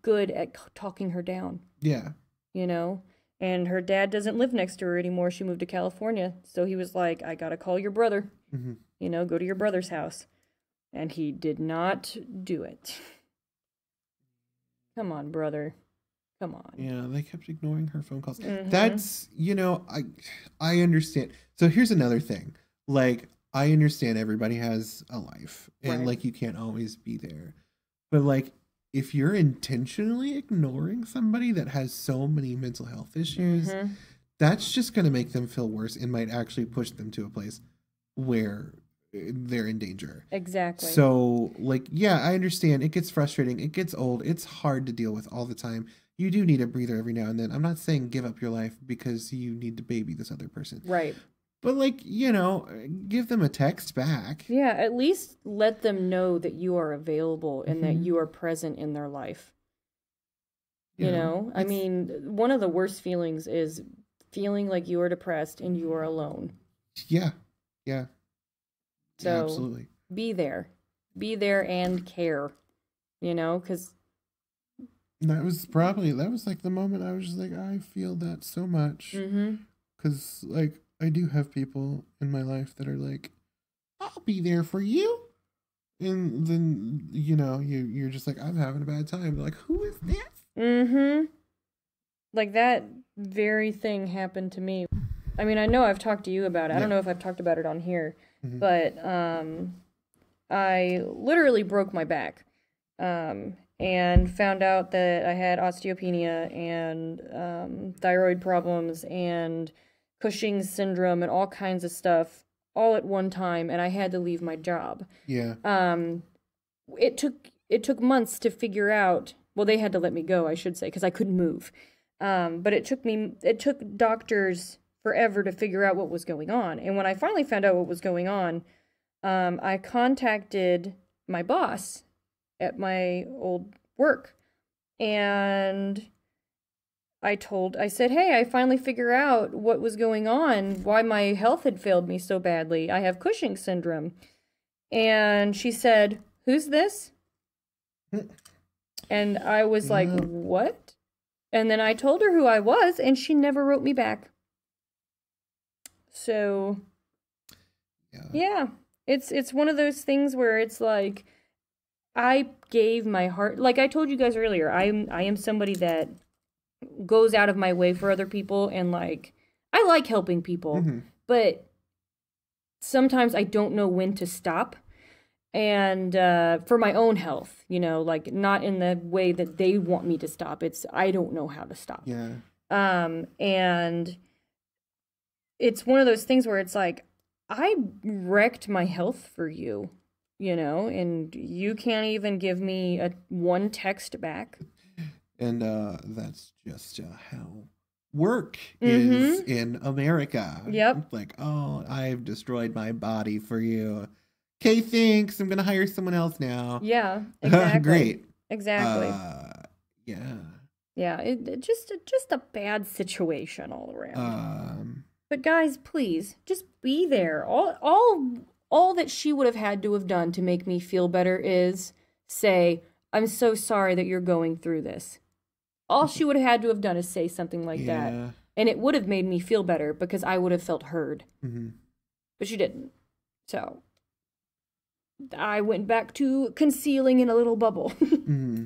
good at talking her down. Yeah. You know? And her dad doesn't live next to her anymore. She moved to California. So he was like, I gotta call your brother. Mm-hmm. You know, go to your brother's house. And he did not do it. Come on, brother. Come on. Yeah, they kept ignoring her phone calls. Mhm. That's, you know, I understand. So here's another thing. Like, I understand everybody has a life and Right. like you can't always be there. But like if you're intentionally ignoring somebody that has so many mental health issues, Mhm. that's just going to make them feel worse and might actually push them to a place where they're in danger. Exactly. So, like, yeah, I understand. It gets frustrating. It gets old. It's hard to deal with all the time. You do need a breather every now and then. I'm not saying give up your life because you need to baby this other person. Right. But, like, you know, give them a text back. Yeah, at least let them know that you are available and that Mhm. you are present in their life. You Yeah, know? I it's- mean, one of the worst feelings is feeling like you are depressed and you are alone. Yeah. Yeah. So Yeah, absolutely. be there. Be there and care. You know? Because, That was like the moment I was just like, I feel that so much. mm-hmm. Because, like, I do have people in my life that are like, I'll be there for you. And then, you know, you're just like, I'm having a bad time. They're like, who is this? Mm-hmm. Like that very thing happened to me. I mean, I know I've talked to you about it. I don't Yeah. know if I've talked about it on here, Mhm. but I literally broke my back and found out that I had osteopenia and thyroid problems and Cushing's syndrome and all kinds of stuff all at one time, and I had to leave my job. Yeah. It took months to figure out. Well, they had to let me go, I should say, because I couldn't move. But it took doctors forever to figure out what was going on. And when I finally found out what was going on, I contacted my boss at my old work, and I said, hey, I finally figure out what was going on, why my health had failed me so badly. I have Cushing's syndrome. And she said, who's this? And I was like, Yeah. what? And then I told her who I was, and she never wrote me back. So, yeah, it's one of those things where it's like, I gave my heart, like I told you guys earlier, I am somebody that goes out of my way for other people, and like, I like helping people, Mhm. but sometimes I don't know when to stop. And for my own health, you know, like not in the way that they want me to stop. It's I don't know how to stop. Yeah. And it's one of those things where it's like I wrecked my health for you, you know, and you can't even give me one text back. And that's just how work is in America. Yep. Like, oh, I've destroyed my body for you. Okay, thanks. I'm gonna hire someone else now. Yeah, exactly. Great. Exactly. Yeah. Yeah, it just a bad situation all around. Um. But guys, please just be there. All that she would have had to have done to make me feel better is say, "I'm so sorry that you're going through this." All she would have had to have done is say something like that, Yeah. and it would have made me feel better because I would have felt heard. Mm-hmm. But she didn't. So I went back to concealing in a little bubble. Mm-hmm.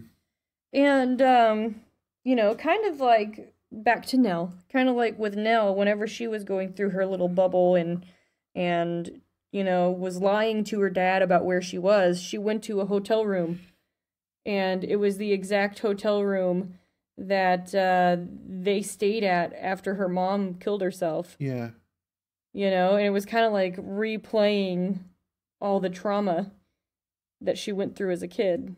And you know, kind of like back to Nell, kind of like with Nell, whenever she was going through her little bubble and you know, was lying to her dad about where she was, she went to a hotel room, and it was the exact hotel room that they stayed at after her mom killed herself. Yeah. You know, and it was kind of like replaying all the trauma that she went through as a kid.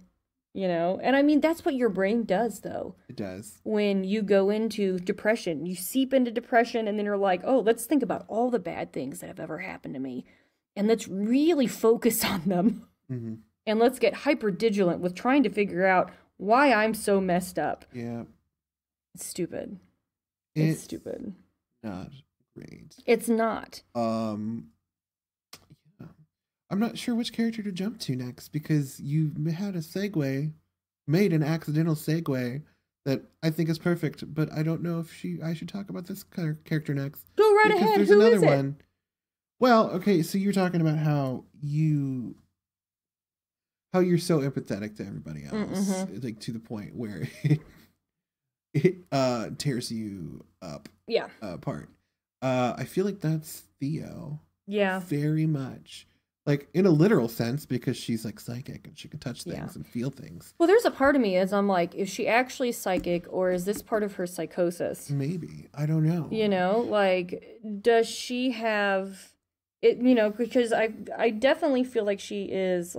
You know, and I mean, that's what your brain does, though. It does. When you go into depression, you seep into depression, and then you're like, oh, let's think about all the bad things that have ever happened to me, and let's really focus on them. Mm-hmm. And let's get hyper vigilant with trying to figure out why I'm so messed up. Yeah. It's stupid. It's It's stupid. not great. It's not. Yeah. I'm not sure which character to jump to next because you had a segue, made an accidental segue that I think is perfect, but I don't know if I should talk about this character next. Go right because ahead. There's Who another is it? one. Well, okay, so you're talking about how you're so empathetic to everybody else, Mm-hmm. like to the point where it tears you up Yeah. apart. I feel like that's Theo. Yeah. Very much. Like in a literal sense, because she's like psychic and she can touch things Yeah. and feel things. Well, there's a part of me as I'm like, is she actually psychic or is this part of her psychosis? Maybe. I don't know. You know, like, does she have it? You know, because I definitely feel like she is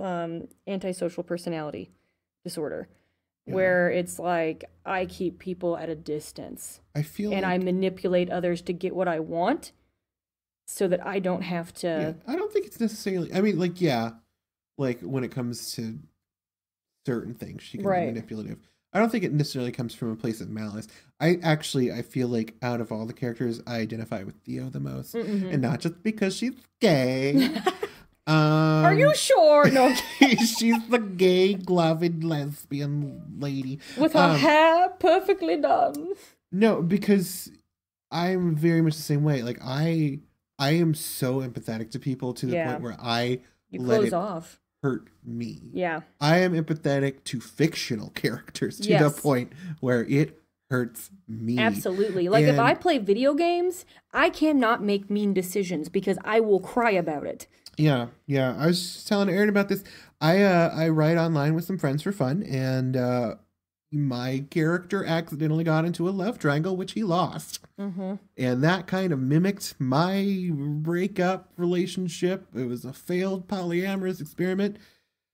antisocial personality disorder, Yeah. where it's like I keep people at a distance I feel and like, I manipulate others to get what I want, so that I don't have to. yeah, I don't think it's necessarily. I mean, like, yeah, like when it comes to certain things, she can Right. be manipulative. I don't think it necessarily comes from a place of malice. I feel like out of all the characters, I identify with Theo the most, Mm-hmm. and not just because she's gay. Are you sure? No, She's the gay, gloved lesbian lady. with her hair perfectly done. No, because I'm very much the same way. Like I am so empathetic to people to the Yeah. point where I You let close it off. hurt me. Yeah. I am empathetic to fictional characters to the Yes. point where it hurts me. Absolutely. Like if And- I play video games, I cannot make mean decisions because I will cry about it. Yeah. I was just telling Aaron about this. I write online with some friends for fun, and my character accidentally got into a love triangle, which he lost. Mm-hmm. And that kind of mimicked my breakup relationship. It was a failed polyamorous experiment.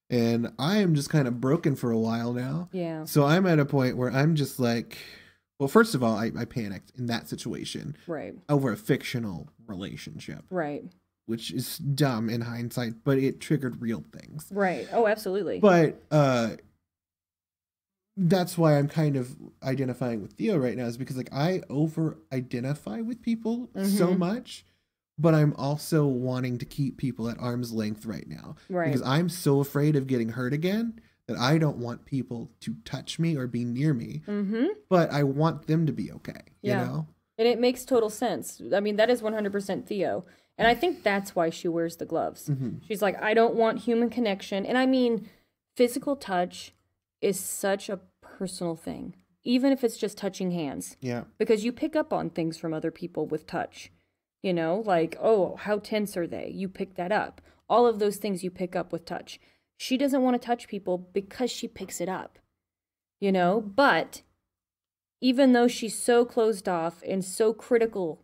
And I am just kind of broken for a while now. Yeah. So I'm at a point where I'm just like, well, first of all, I panicked in that situation Right. over a fictional relationship, Right. which is dumb in hindsight, but it triggered real things. Right. Oh, absolutely. But that's why I'm kind of identifying with Theo right now, is because like I over identify with people so Mhm. much, but I'm also wanting to keep people at arm's length right now. Right. Because I'm so afraid of getting hurt again that I don't want people to touch me or be near me, Mm-hmm. but I want them to be okay. Yeah. You know? And it makes total sense. I mean, that is 100% Theo. And I think that's why she wears the gloves. Mm-hmm. She's like, I don't want human connection. And I mean, physical touch is such a personal thing, even if it's just touching hands, Yeah. because you pick up on things from other people with touch. You know, like, oh, how tense are they? You pick that up. All of those things you pick up with touch. She doesn't want to touch people because she picks it up, you know? But even though she's so closed off and so critical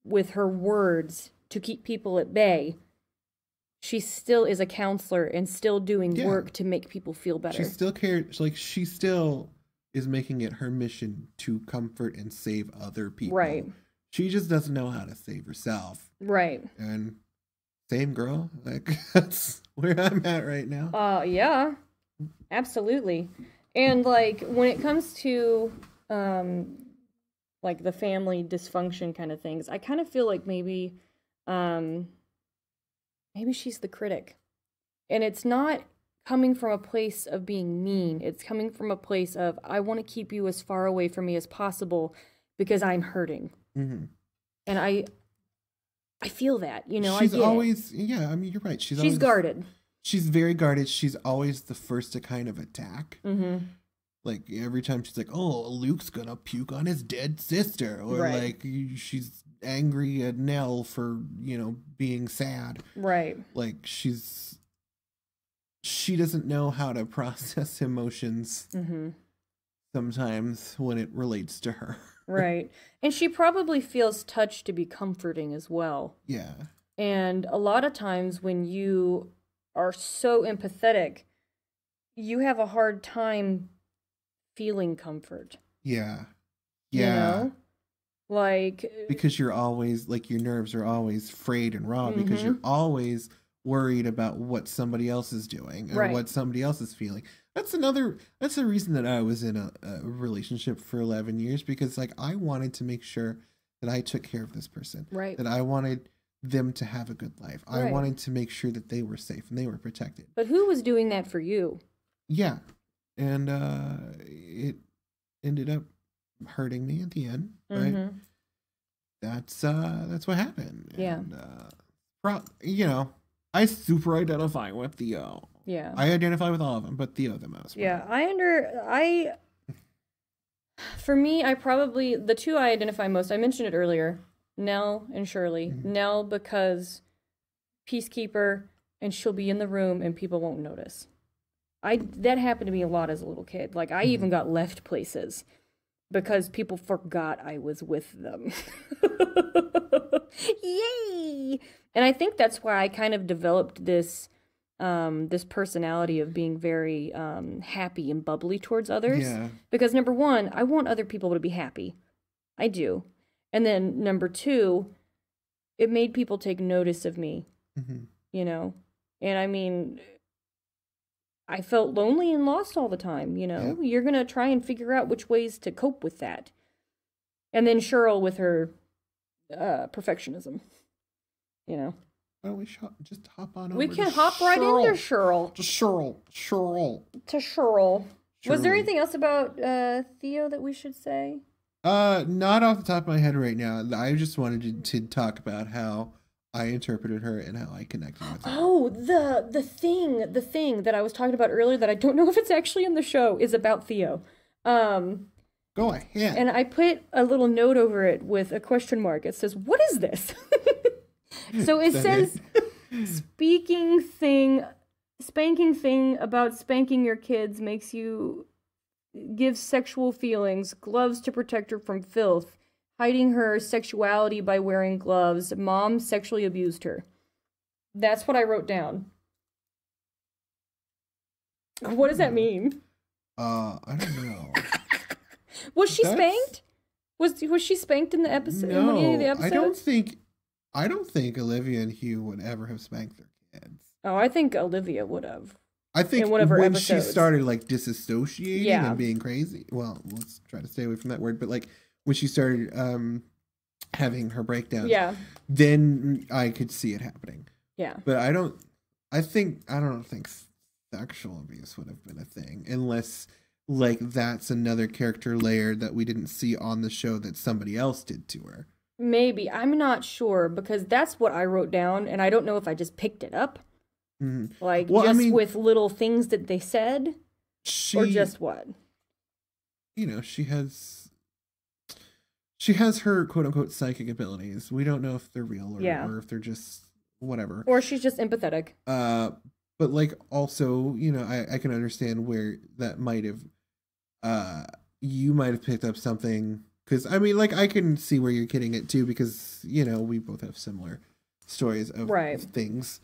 with her words to keep people at bay, she still is a counselor and still doing Yeah. work to make people feel better. She still cares. Like, she still is making it her mission to comfort and save other people. Right. She just doesn't know how to save herself. Right. And same girl. Like, that's where I'm at right now. Yeah, absolutely. And like when it comes to like the family dysfunction kind of things, I kind of feel like maybe she's the critic. And it's not coming from a place of being mean. It's coming from a place of I want to keep you as far away from me as possible because I'm hurting. Mm-hmm. And I feel that, you know, She's I get always, yeah, I mean, you're right. she's Always, guarded. She's very guarded. She's always the first to kind of attack. Mm-hmm. Like, every time she's like, oh, Luke's gonna puke on his dead sister. Or, Right. like, she's angry at Nell for, you know, being sad. Right. Like, she doesn't know how to process emotions Mm-hmm. sometimes when it relates to her. Right. And she probably feels touch to be comforting as well. Yeah. And a lot of times when you are so empathetic, you have a hard time feeling comfort. Yeah. You Yeah. know? Like, Because you're always, like, your nerves are always frayed and raw because Mhm. you're always worried about what somebody else is doing or Right. what somebody else is feeling. That's the reason that I was in a relationship for 11 years, because like I wanted to make sure that I took care of this person, Right. that I wanted them to have a good life. I Right. wanted to make sure that they were safe and they were protected. But who was doing that for you? Yeah. And it ended up hurting me at the end, right? Mhm. That's what happened. Yeah. And you know, I super identify with Theo. Yeah. I identify with all of them, but Theo the most. Yeah, for me, I probably, the two I identify most, I mentioned it earlier, Nell and Shirley. Nell because peacekeeper, and she'll be in the room and people won't notice. That happened to me a lot as a little kid. Like, I even got left places because people forgot I was with them. Yay! And I think that's why I kind of developed this personality of being very happy and bubbly towards others. Yeah. Because number one, I want other people to be happy. I do. And then number two, it made people take notice of me, you know? And I mean, I felt lonely and lost all the time, you know? Yeah. You're going to try and figure out which ways to cope with that. And then Cheryl with her perfectionism, you know? Why don't we just hop on over We can to hop right Cheryl. into Cheryl. Just Cheryl. To Cheryl. Was there Cheryl. anything else about Theo that we should say? Not off the top of my head right now. I just wanted to talk about how I interpreted her and how I connected with her. Oh, the thing that I was talking about earlier that I don't know if it's actually in the show is about Theo. Go ahead. And I put a little note over it with a question mark. It says, "What is this?" So it says, spanking thing about spanking your kids makes you give sexual feelings, gloves to protect her from filth, hiding her sexuality by wearing gloves, mom sexually abused her. That's what I wrote down. What does that mean? I don't know. Was she spanked? Was she spanked in the episode? In any of the episodes? I don't think Olivia and Hugh would ever have spanked their kids. Oh, I think Olivia would have. I think In one of her when episodes. she started like disassociating Yeah. and being crazy. Well, let's try to stay away from that word. But like when she started having her breakdowns, Yeah. then I could see it happening. Yeah. But I don't think sexual abuse would have been a thing unless like that's another character layer that we didn't see on the show that somebody else did to her. Maybe. I'm not sure because that's what I wrote down and I don't know if I just picked it up. Mm-hmm. Like Well, I just mean, with little things that they said or she just what? you know, she has her quote unquote psychic abilities. We don't know if they're real or if they're just whatever. Or she's just empathetic. But like also, you know, I can understand where that might have you might have picked up something because I mean, like I can see where you're getting it too because you know we both have similar stories of things.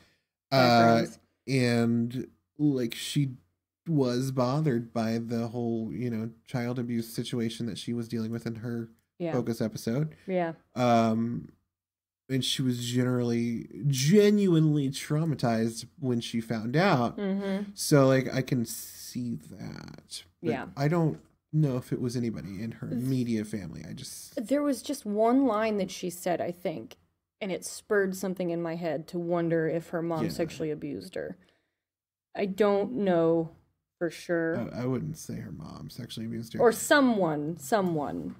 And like she was bothered by the whole, you know, child abuse situation that she was dealing with in her focus episode. Yeah. And she was genuinely traumatized when she found out. Mm-hmm. So like I can see that. But Yeah. I don't know if it was anybody in her immediate family. There was just one line that she said, I think, and it spurred something in my head to wonder if her mom sexually abused her. I don't know for sure. I wouldn't say her mom sexually abused her. Or someone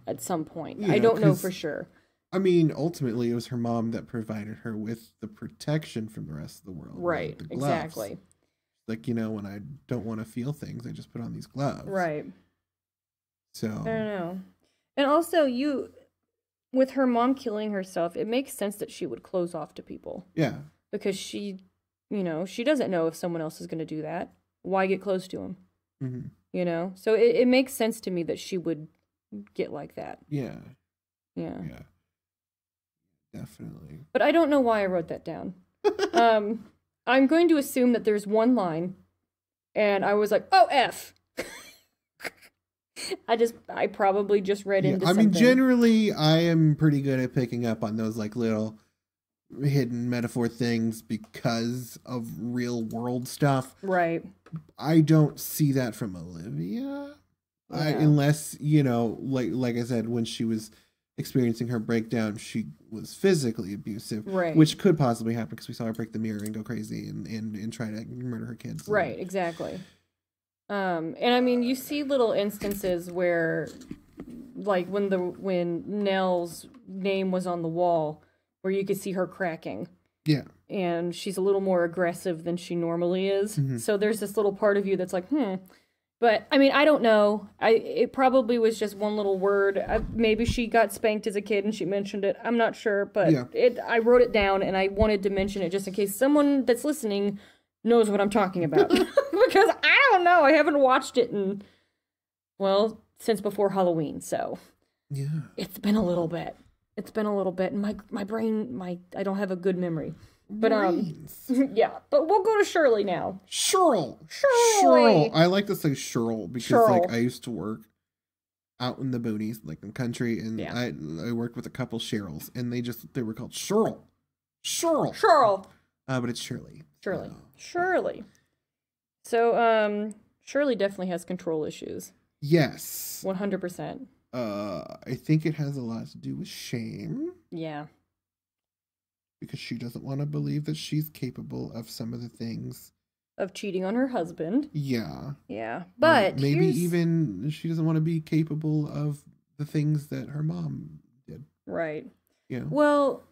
at some point. Yeah, I don't know for sure. I mean, ultimately, it was her mom that provided her with the protection from the rest of the world. Right, the gloves. exactly. Like, you know, when I don't want to feel things, I just put on these gloves. Right. So. I don't know. And also, with her mom killing herself, it makes sense that she would close off to people. Yeah. Because she, you know, she doesn't know if someone else is going to do that. Why get close to him? Mm-hmm. You know? So it makes sense to me that she would get like that. Yeah. Yeah. Yeah. Definitely. But I don't know why I wrote that down. I'm going to assume that there's one line, and I was like, oh, F. I probably just read into something. I mean, generally, I am pretty good at picking up on those, like, little hidden metaphor things because of real world stuff. Right. I don't see that from Olivia. Yeah. Unless, you know, like I said, when she was experiencing her breakdown, she was physically abusive, Right. which could possibly happen because we saw her break the mirror and go crazy and try to murder her kids. Right, exactly. And I mean, you see little instances where, like when Nell's name was on the wall, where you could see her cracking. Yeah. And she's a little more aggressive than she normally is. So there's this little part of you that's like, But I mean, I don't know. It probably was just one little word. Maybe she got spanked as a kid and she mentioned it. I'm not sure, but Yeah. I wrote it down and I wanted to mention it just in case someone that's listening knows what I'm talking about. Because I don't know. I haven't watched it since before Halloween. So Yeah. it's been a little bit. And my brain, I don't have a good memory. But Brains. yeah. But we'll go to Shirley now. Cheryl. Shirley. I like to say Cheryl because Cheryl. like I used to work out in the boonies, like in country, and Yeah. I worked with a couple Cheryls, and they were called Cheryl. But it's Shirley. Shirley. So, Shirley. So, Shirley definitely has control issues. yes. 100%. I think it has a lot to do with shame Yeah. because she doesn't want to believe that she's capable of some of the things. Of cheating on her husband. Yeah. Yeah. But maybe here's- even she doesn't want to be capable of the things that her mom did. Right. You know? Well,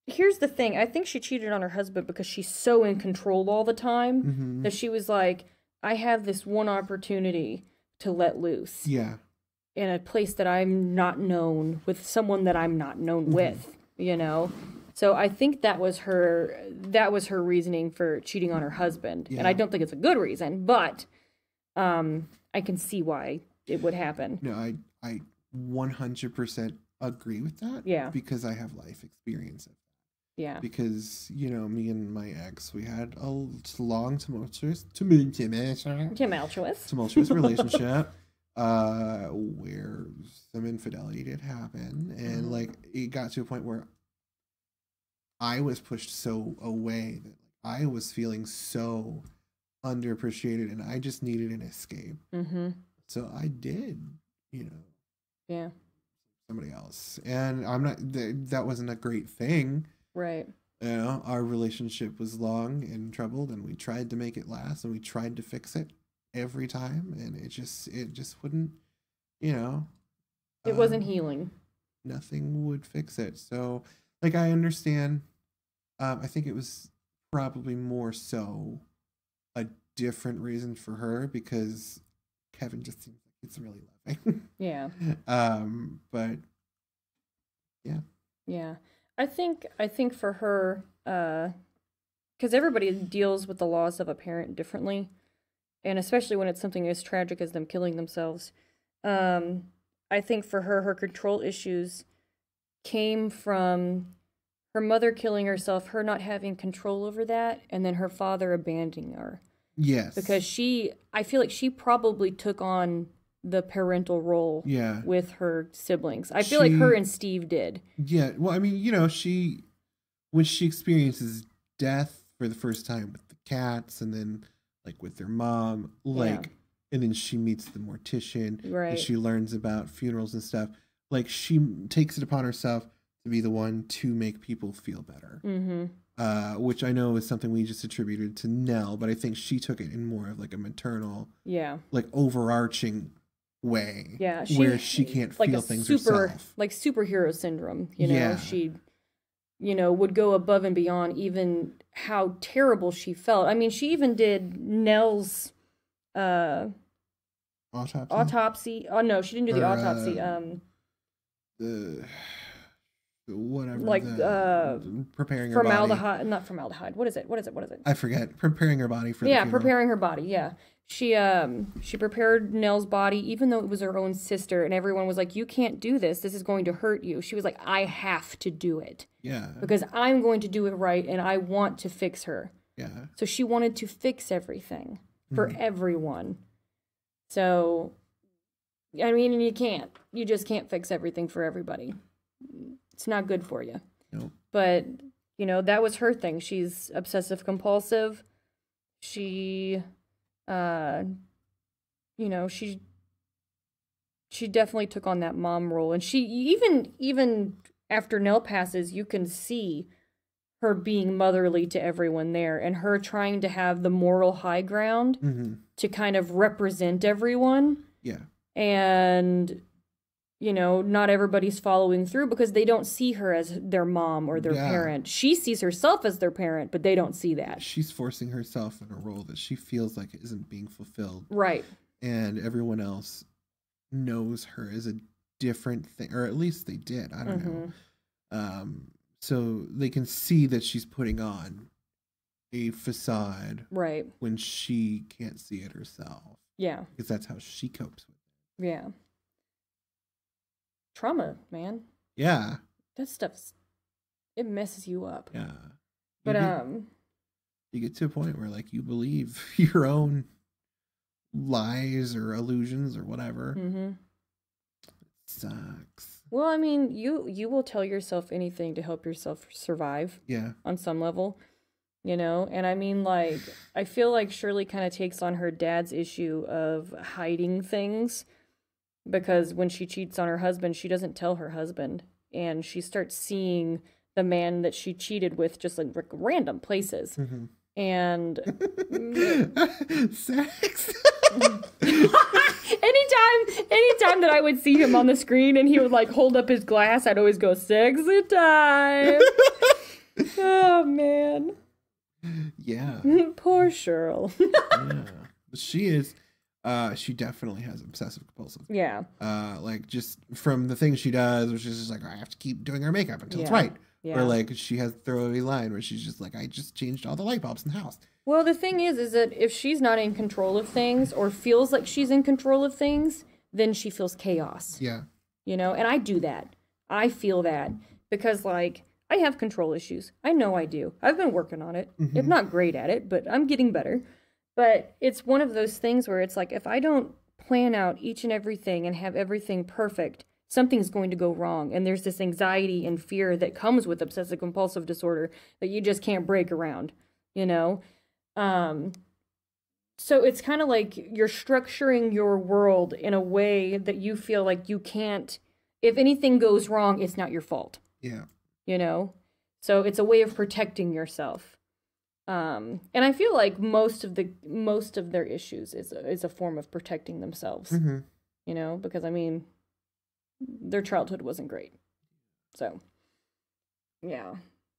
here's the thing. I think she cheated on her husband because she's so in control all the time Mhm. that she was like, I have this one opportunity to let loose Yeah. in a place that I'm not known with someone that I'm not known with, you know? So I think that was her reasoning for cheating on her husband. And I Yeah. don't think it's a good reason, but I can see why it would happen. No, I 100% agree with that. Yeah. Because I have life experience of that. Yeah. Because, me and my ex, we had a long, tumultuous Tumultuous. relationship where some infidelity did happen. And, like, it got to a point where I was pushed so away that I was feeling so underappreciated and I just needed an escape. Mm-hmm. So I did, Yeah. somebody else. And I'm not, that wasn't a great thing. Right. Our relationship was long and troubled and we tried to make it last and we tried to fix it every time and it just wouldn't, It wasn't healing. nothing would fix it. So like, I understand. I think it was probably more so a different reason for her because Kevin just seems like he's really loving. Yeah. But yeah. Yeah. I think for her, because everybody deals with the loss of a parent differently, and especially when it's something as tragic as them killing themselves. I think for her control issues came from her mother killing herself, her not having control over that, and then her father abandoning her. Yes. Because I feel like she probably took on the parental role Yeah. with her siblings. I feel like her and Steve did. Yeah. Well, I mean, when she experiences death for the first time with the cats and then like with their mom, like, and then she meets the mortician Right. and she learns about funerals and stuff. Like she takes it upon herself to be the one to make people feel better. Mm-hmm. Which I know is something we just attributed to Nell, but I think she took it in more of like a maternal, Yeah. like overarching way. Yeah. Where she can't like feel a things super, herself. like superhero syndrome, you know? Yeah. She, would go above and beyond even how terrible she felt. I mean, she even did Nell's autopsy. Oh, no, she didn't do the Or, autopsy. The whatever, Like, preparing her body. Formaldehyde, not formaldehyde. What is it? I forget. Preparing her body for the Yeah, funeral. preparing her body. Yeah, she prepared Nell's body, even though it was her own sister, and everyone was like, "You can't do this. This is going to hurt you." She was like, "I have to do it Yeah, because I'm going to do it right, and I want to fix her." yeah, So she wanted to fix everything for everyone. So, I mean, and you just can't fix everything for everybody. It's not good for you. Nope. But, that was her thing. She's obsessive compulsive. She, she she definitely took on that mom role. And she even after Nell passes, you can see her being motherly to everyone there and her trying to have the moral high ground to kind of represent everyone. Yeah. And, you know, not everybody's following through because they don't see her as their mom or their parent. She sees herself as their parent, but they don't see that. She's forcing herself in a role that she feels like isn't being fulfilled. Right. And everyone else knows her as a different thing, or at least they did. I don't know. So they can see that she's putting on a facade, right, when she can't see it herself. Yeah. Because that's how she copes with it. Yeah. Trauma, man. Yeah. That stuff's, it messes you up. Yeah. But you get to a point where like you believe your own lies or illusions or whatever. It sucks. Well, I mean, you will tell yourself anything to help yourself survive. Yeah. On some level, you know? And I mean, like, I feel like Shirley kind of takes on her dad's issue of hiding things because when she cheats on her husband, she doesn't tell her husband. And she starts seeing the man that she cheated with just like random places. And sex. anytime that I would see him on the screen and he would like hold up his glass, I'd always go, sexy time. Oh man. Yeah. Poor Cheryl. Yeah. She is she definitely has obsessive compulsive. Yeah. Like just from the things she does, which is just like I have to keep doing her makeup until it's right. Yeah. Or like she has a throwaway line where she's just like, I just changed all the light bulbs in the house. Well, the thing is that if she's not in control of things or feels like she's in control of things, then she feels chaos. Yeah. You know, and I do that. I feel that because like I have control issues. I know I do. I've been working on it. I'm not great at it, but I'm getting better. But it's one of those things where it's like if I don't plan out each and everything and have everything perfect, something's going to go wrong. And there's this anxiety and fear that comes with obsessive compulsive disorder that you just can't break around, you know? So it's kind of like you're structuring your world in a way that you feel like you can't, if anything goes wrong, it's not your fault. Yeah. You know? So it's a way of protecting yourself. And I feel like most of their issues is a form of protecting themselves. You know, because I mean, their childhood wasn't great. So, yeah.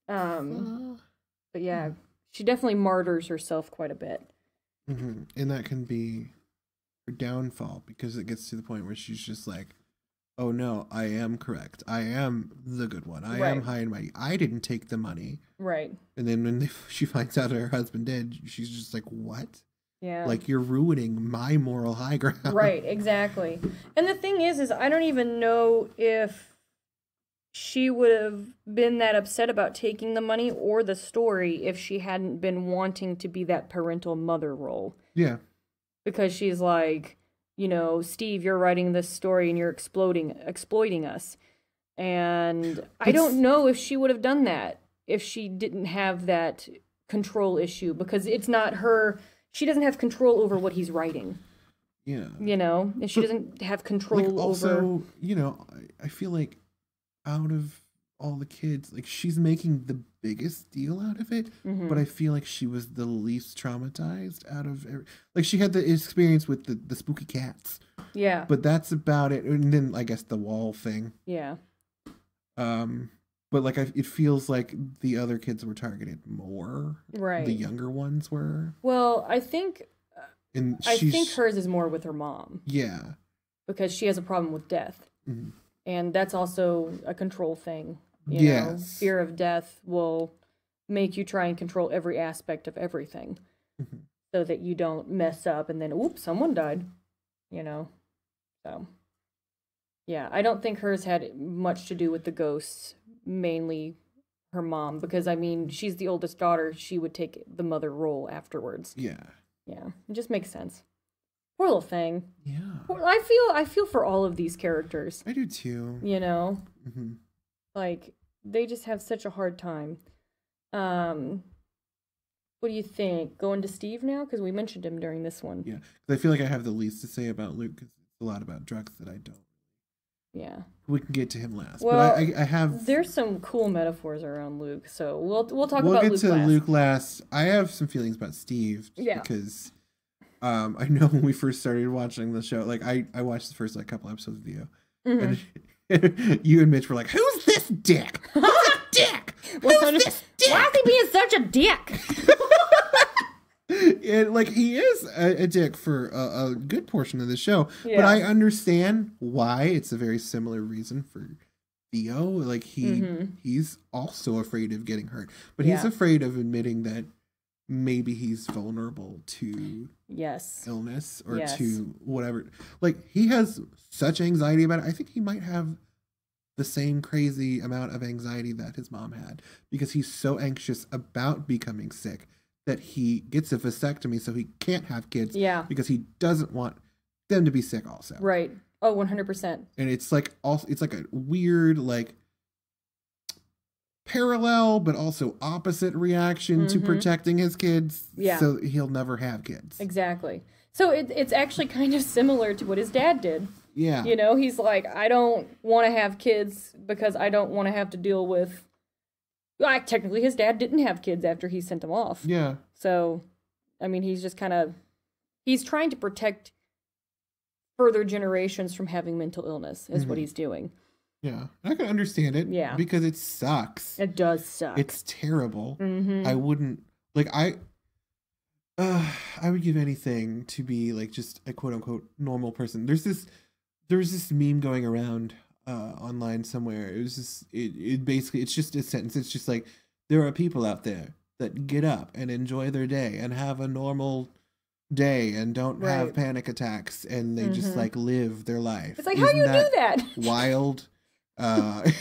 But yeah, she definitely martyrs herself quite a bit. And that can be her downfall because it gets to the point where she's just like, oh no, I am correct. I am the good one. I am high and mighty. I didn't take the money. Right. And then when she finds out her husband did, she's just like, what? Yeah. Like, you're ruining my moral high ground. Right, exactly. And the thing is I don't even know if she would have been that upset about taking the money or the story if she hadn't been wanting to be that parental mother role. Yeah. Because she's like, you know, Steve, you're writing this story and you're exploiting us. And I don't know if she would have done that if she didn't have that control issue because it's not her. She doesn't have control over what he's writing. Yeah. You know, and she doesn't have control like also, over. You know, I feel like out of all the kids, like she's making the biggest deal out of it, but I feel like she was the least traumatized out of like she had the experience with the spooky cats. Yeah. But that's about it. And then I guess the wall thing. Yeah. But like it feels like the other kids were targeted more. Right. The younger ones were. Well, I think I think hers is more with her mom. Yeah. Because she has a problem with death. And that's also a control thing. You know, fear of death will make you try and control every aspect of everything so that you don't mess up and then, oops, someone died, you know? So, yeah, I don't think hers had much to do with the ghosts, mainly her mom, because, I mean, she's the oldest daughter. She would take the mother role afterwards. Yeah. Yeah, it just makes sense. Poor little thing. Yeah. I feel for all of these characters. I do too. You know? Like, they just have such a hard time. What do you think? Going to Steve now? Because we mentioned him during this one. Yeah. Because I feel like I have the least to say about Luke. Because it's a lot about drugs that I don't. Yeah. We can get to him last. Well, but I have... There's some cool metaphors around Luke, so we'll talk we'll about get Luke to last. Luke last. I have some feelings about Steve. Yeah. Because I know when we first started watching the show, like I watched the first like couple episodes with you. Mm-hmm. And you and Mitch were like, who's this dick? Who's a dick? Who's this dick? Why is he being such a dick? And like he is a dick for a good portion of the show, but Yeah. I understand why. It's a very similar reason for Theo. Like he's also afraid of getting hurt, but he's Yeah. afraid of admitting that maybe he's vulnerable to Yes. illness or Yes. to whatever. Like he has such anxiety about it. I think he might have the same crazy amount of anxiety that his mom had because he's so anxious about becoming sick that he gets a vasectomy so he can't have kids Yeah. because he doesn't want them to be sick also. Right. Oh, 100%. And it's like also it's like a weird like parallel but also opposite reaction to protecting his kids. Yeah. So he'll never have kids. Exactly. So it's actually kind of similar to what his dad did. Yeah. You know, he's like, I don't want to have kids because I don't want to have to deal with. Well, technically, his dad didn't have kids after he sent them off. Yeah. So, I mean, he's just kind of, he's trying to protect further generations from having mental illness, is what he's doing. Yeah. I can understand it. Yeah. Because it sucks. It does suck. It's terrible. Mm-hmm. I wouldn't like I would give anything to be like just a quote unquote normal person. There's this meme going around online somewhere. It was just it basically it's just a sentence. It's just like there are people out there that get up and enjoy their day and have a normal day and don't have Right. panic attacks and they just like live their life. It's like, how do you do that? Wild. And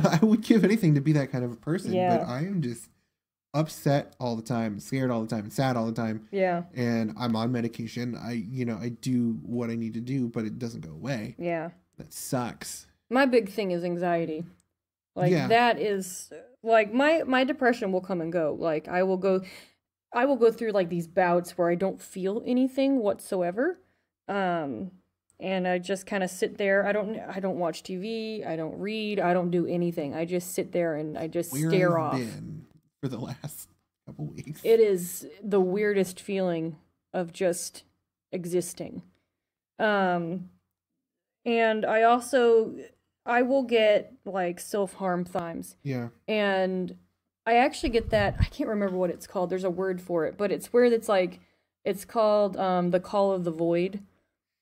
I would give anything to be that kind of a person, Yeah. but I am just upset all the time, scared all the time, sad all the time. Yeah. And I'm on medication. I do what I need to do, but it doesn't go away. Yeah. That sucks. My big thing is anxiety. Like, Yeah. that is, like, my depression will come and go. Like, I will go through, like, these bouts where I don't feel anything whatsoever. And I just kind of sit there. I don't watch TV. I don't read. I don't do anything. I just sit there and I just Where stare I've off. been for the last couple weeks. It is the weirdest feeling of just existing. And I will get like self-harm times. Yeah. And I actually get that, I can't remember what it's called. There's a word for it, but it's where it's called the call of the void,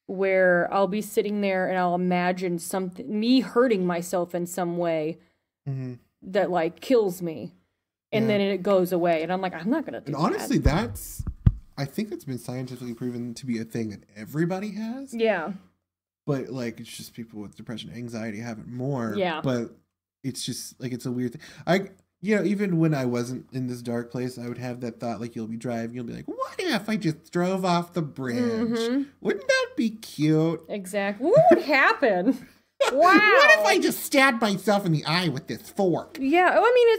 where I'll be sitting there and I'll imagine me hurting myself in some way that like kills me. And then it goes away. And I'm like, I'm not going to do And honestly, I think that's been scientifically proven to be a thing that everybody has. that. Yeah. But like it's just people with depression, anxiety have it more. Yeah. But it's just like it's a weird thing. Even when I wasn't in this dark place, I would have that thought like you'll be driving, you'll be like, what if I just drove off the bridge? Wouldn't that be cute? Exactly. What would happen? Wow. What if I just stabbed myself in the eye with this fork? Yeah. Oh, I mean,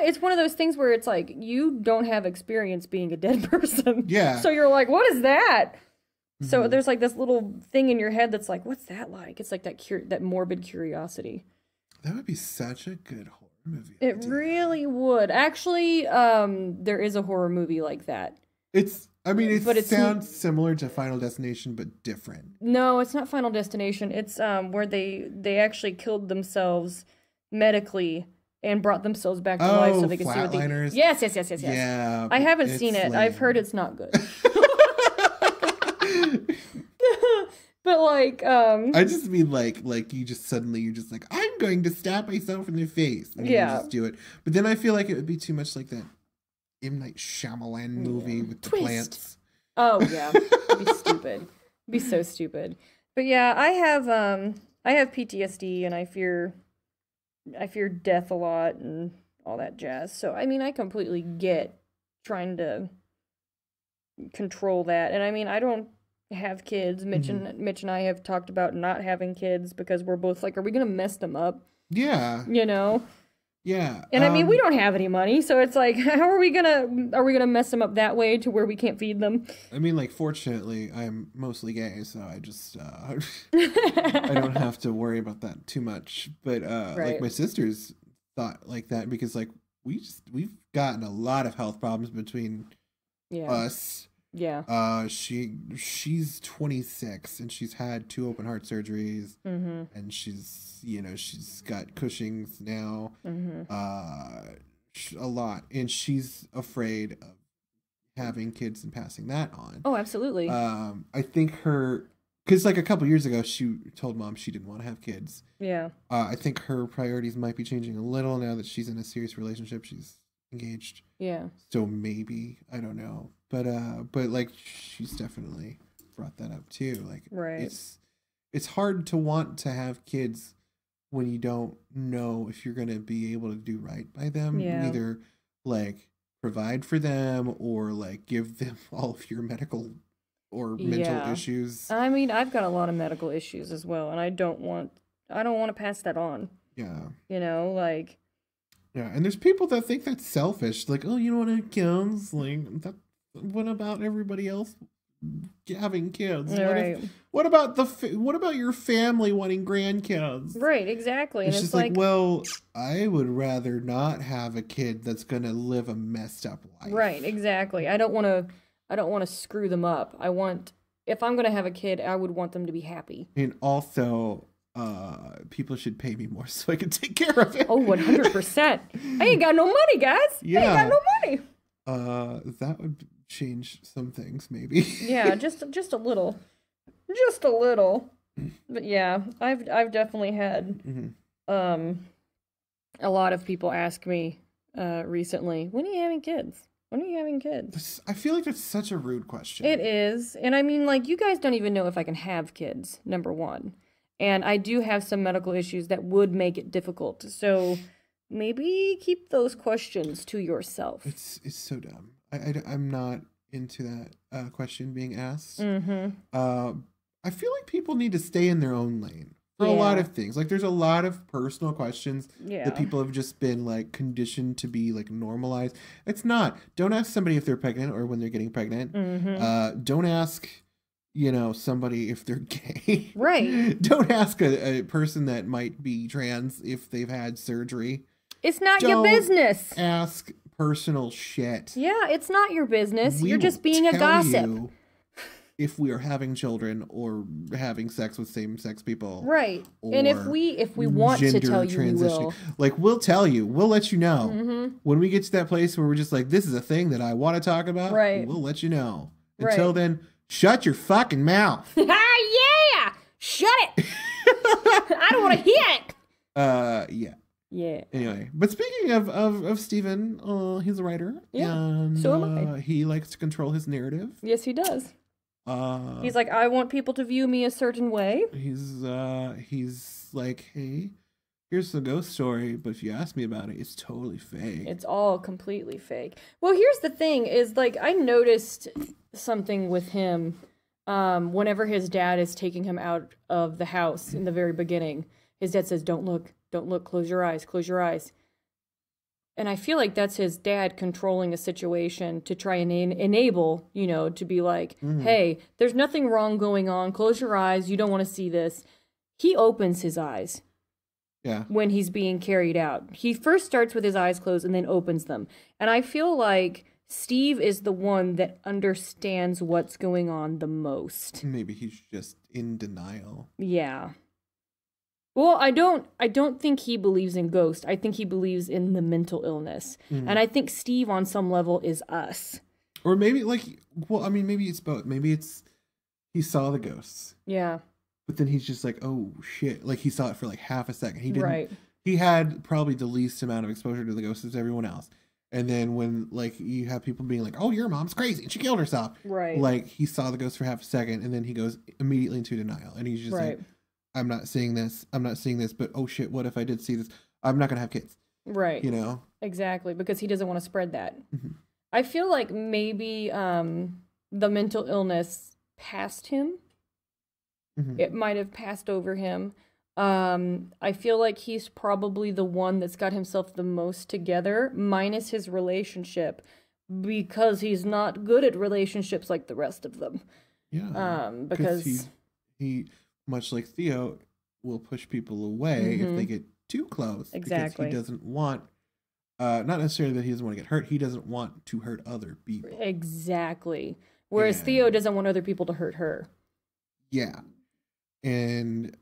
it's one of those things where it's like you don't have experience being a dead person. Yeah. So you're like, what is that? So there's like this little thing in your head that's like, what's that like? It's like that morbid curiosity. That would be such a good horror movie. It really would. Actually, there is a horror movie like that. It But it's- sounds similar to Final Destination, but different. No, it's not Final Destination. It's where they actually killed themselves medically and brought themselves back to life so they could see what they. Flatliners? Yes. Yeah. I haven't it's seen it. lame. I've heard it's not good. But like, I just mean like you're just like, I'm going to stab myself in the face. And you just do it. But then I feel like it would be too much like that M. Night Shyamalan movie with the Twist. plants. oh yeah, it'd be stupid. It'd be so stupid. But yeah, I have PTSD and I fear death a lot and all that jazz. So I mean, I completely get trying to control that. And I mean, I don't have kids. Mitch and I have talked about not having kids because we're both like, are we gonna mess them up? Yeah. You know? Yeah. And I mean, we don't have any money, so it's like, are we gonna mess them up that way to where we can't feed them? I mean, like, fortunately, I'm mostly gay, so I just I don't have to worry about that too much. But like Right. my sisters thought like that because like we've gotten a lot of health problems between Yeah. us. Yeah. She's 26 and she's had 2 open heart surgeries, Mm-hmm. and she's got Cushing's now. Mm-hmm. A lot, and she's afraid of having kids and passing that on. Oh, absolutely. I think because like a couple years ago, she told mom she didn't want to have kids. Yeah. I think her priorities might be changing a little now that she's in a serious relationship. She's engaged, Yeah. so maybe, I don't know, but like she's definitely brought that up too. Like, Right. it's hard to want to have kids when you don't know if you're gonna be able to do right by them. Yeah. Either like provide for them or like give them all of your medical or mental Yeah. issues. I mean, I've got a lot of medical issues as well, and I don't want to pass that on. Yeah. You know, like, Yeah, and there's people that think that's selfish. Like, oh, you don't want to have kids. Like, that. What about everybody else having kids? right. What about your family wanting grandkids? Right, exactly. And It's it's just like, well, I would rather not have a kid that's gonna live a messed up life. right, exactly. I don't want to screw them up. If I'm going to have a kid, I would want them to be happy. And also, people should pay me more so I can take care of it. Oh, 100%. I ain't got no money, guys. I Yeah. ain't got no money. That would change some things, maybe. Yeah, just a little. Just a little. But yeah, I've definitely had Mhm. a lot of people ask me recently, when are you having kids? When are you having kids? I feel like that's such a rude question. It is. And I mean, like, you guys don't even know if I can have kids, number one. And I do have some medical issues that would make it difficult. So maybe keep those questions to yourself. It's so dumb. I'm not into that question being asked. Mm-hmm. I feel like people need to stay in their own lane for a lot of things. Like, there's a lot of personal questions Yeah. that people have just been like conditioned to be like normalized. It's not. Don't ask somebody if they're pregnant or when they're getting pregnant. Mm-hmm. Don't ask, somebody if they're gay. Right. Don't ask a person that might be trans if they've had surgery. It's not your Don't business. Ask personal shit. Yeah, it's not your business. We You're just will being a tell gossip. you if we are having children or having sex with same-sex people. Right. And if or we want to gender tell you, we will. Like, we'll tell you. We'll let you know. Mm-hmm. When we get to that place where we're just like, this is a thing that I want to talk about, Right. we'll let you know. Right. Until then, shut your fucking mouth. Yeah! Shut it! I don't want to hear it! Yeah. Yeah. Anyway, but speaking of Stephen, he's a writer. Yeah, And, so am I. He likes to control his narrative. Yes, he does. Uh, He's like, I want people to view me a certain way. He's like, hey, here's the ghost story, but if you ask me about it, it's totally fake. It's all completely fake. Well, here's the thing is, like, I noticed something with him whenever his dad is taking him out of the house in the very beginning. His dad says, don't look, close your eyes, close your eyes. And I feel like that's his dad controlling a situation to try and enable, to be like, hey, there's nothing wrong going on. Close your eyes. You don't want to see this. He opens his eyes. Yeah. When he's being carried out. He first starts with his eyes closed and then opens them. And I feel like Steve is the one that understands what's going on the most. Maybe he's just in denial. Yeah. Well, I don't think he believes in ghosts. I think he believes in the mental illness. And I think Steve on some level is us. Or maybe maybe it's both. Maybe it's he saw the ghosts. Yeah. But then he's just like, oh shit. Like, he saw it for like half a second. He didn't. Right. He had probably the least amount of exposure to the ghosts as everyone else. And then when like you have people being like, oh, your mom's crazy and she killed herself. Right. Like, he saw the ghost for half a second and then he goes immediately into denial. And he's just like, I'm not seeing this, but oh shit, what if I did see this? I'm not gonna have kids. Right. Exactly, because he doesn't want to spread that. Mm-hmm. I feel like maybe the mental illness passed him. Mm-hmm. It might have passed over him. I feel like he's probably the one that's got himself the most together, minus his relationship, because he's not good at relationships like the rest of them. Yeah. Because he much like Theo will push people away if they get too close. Exactly. Because he doesn't want, not necessarily that he doesn't want to get hurt, he doesn't want to hurt other people. Exactly. Whereas And- Theo doesn't want other people to hurt her. Yeah. And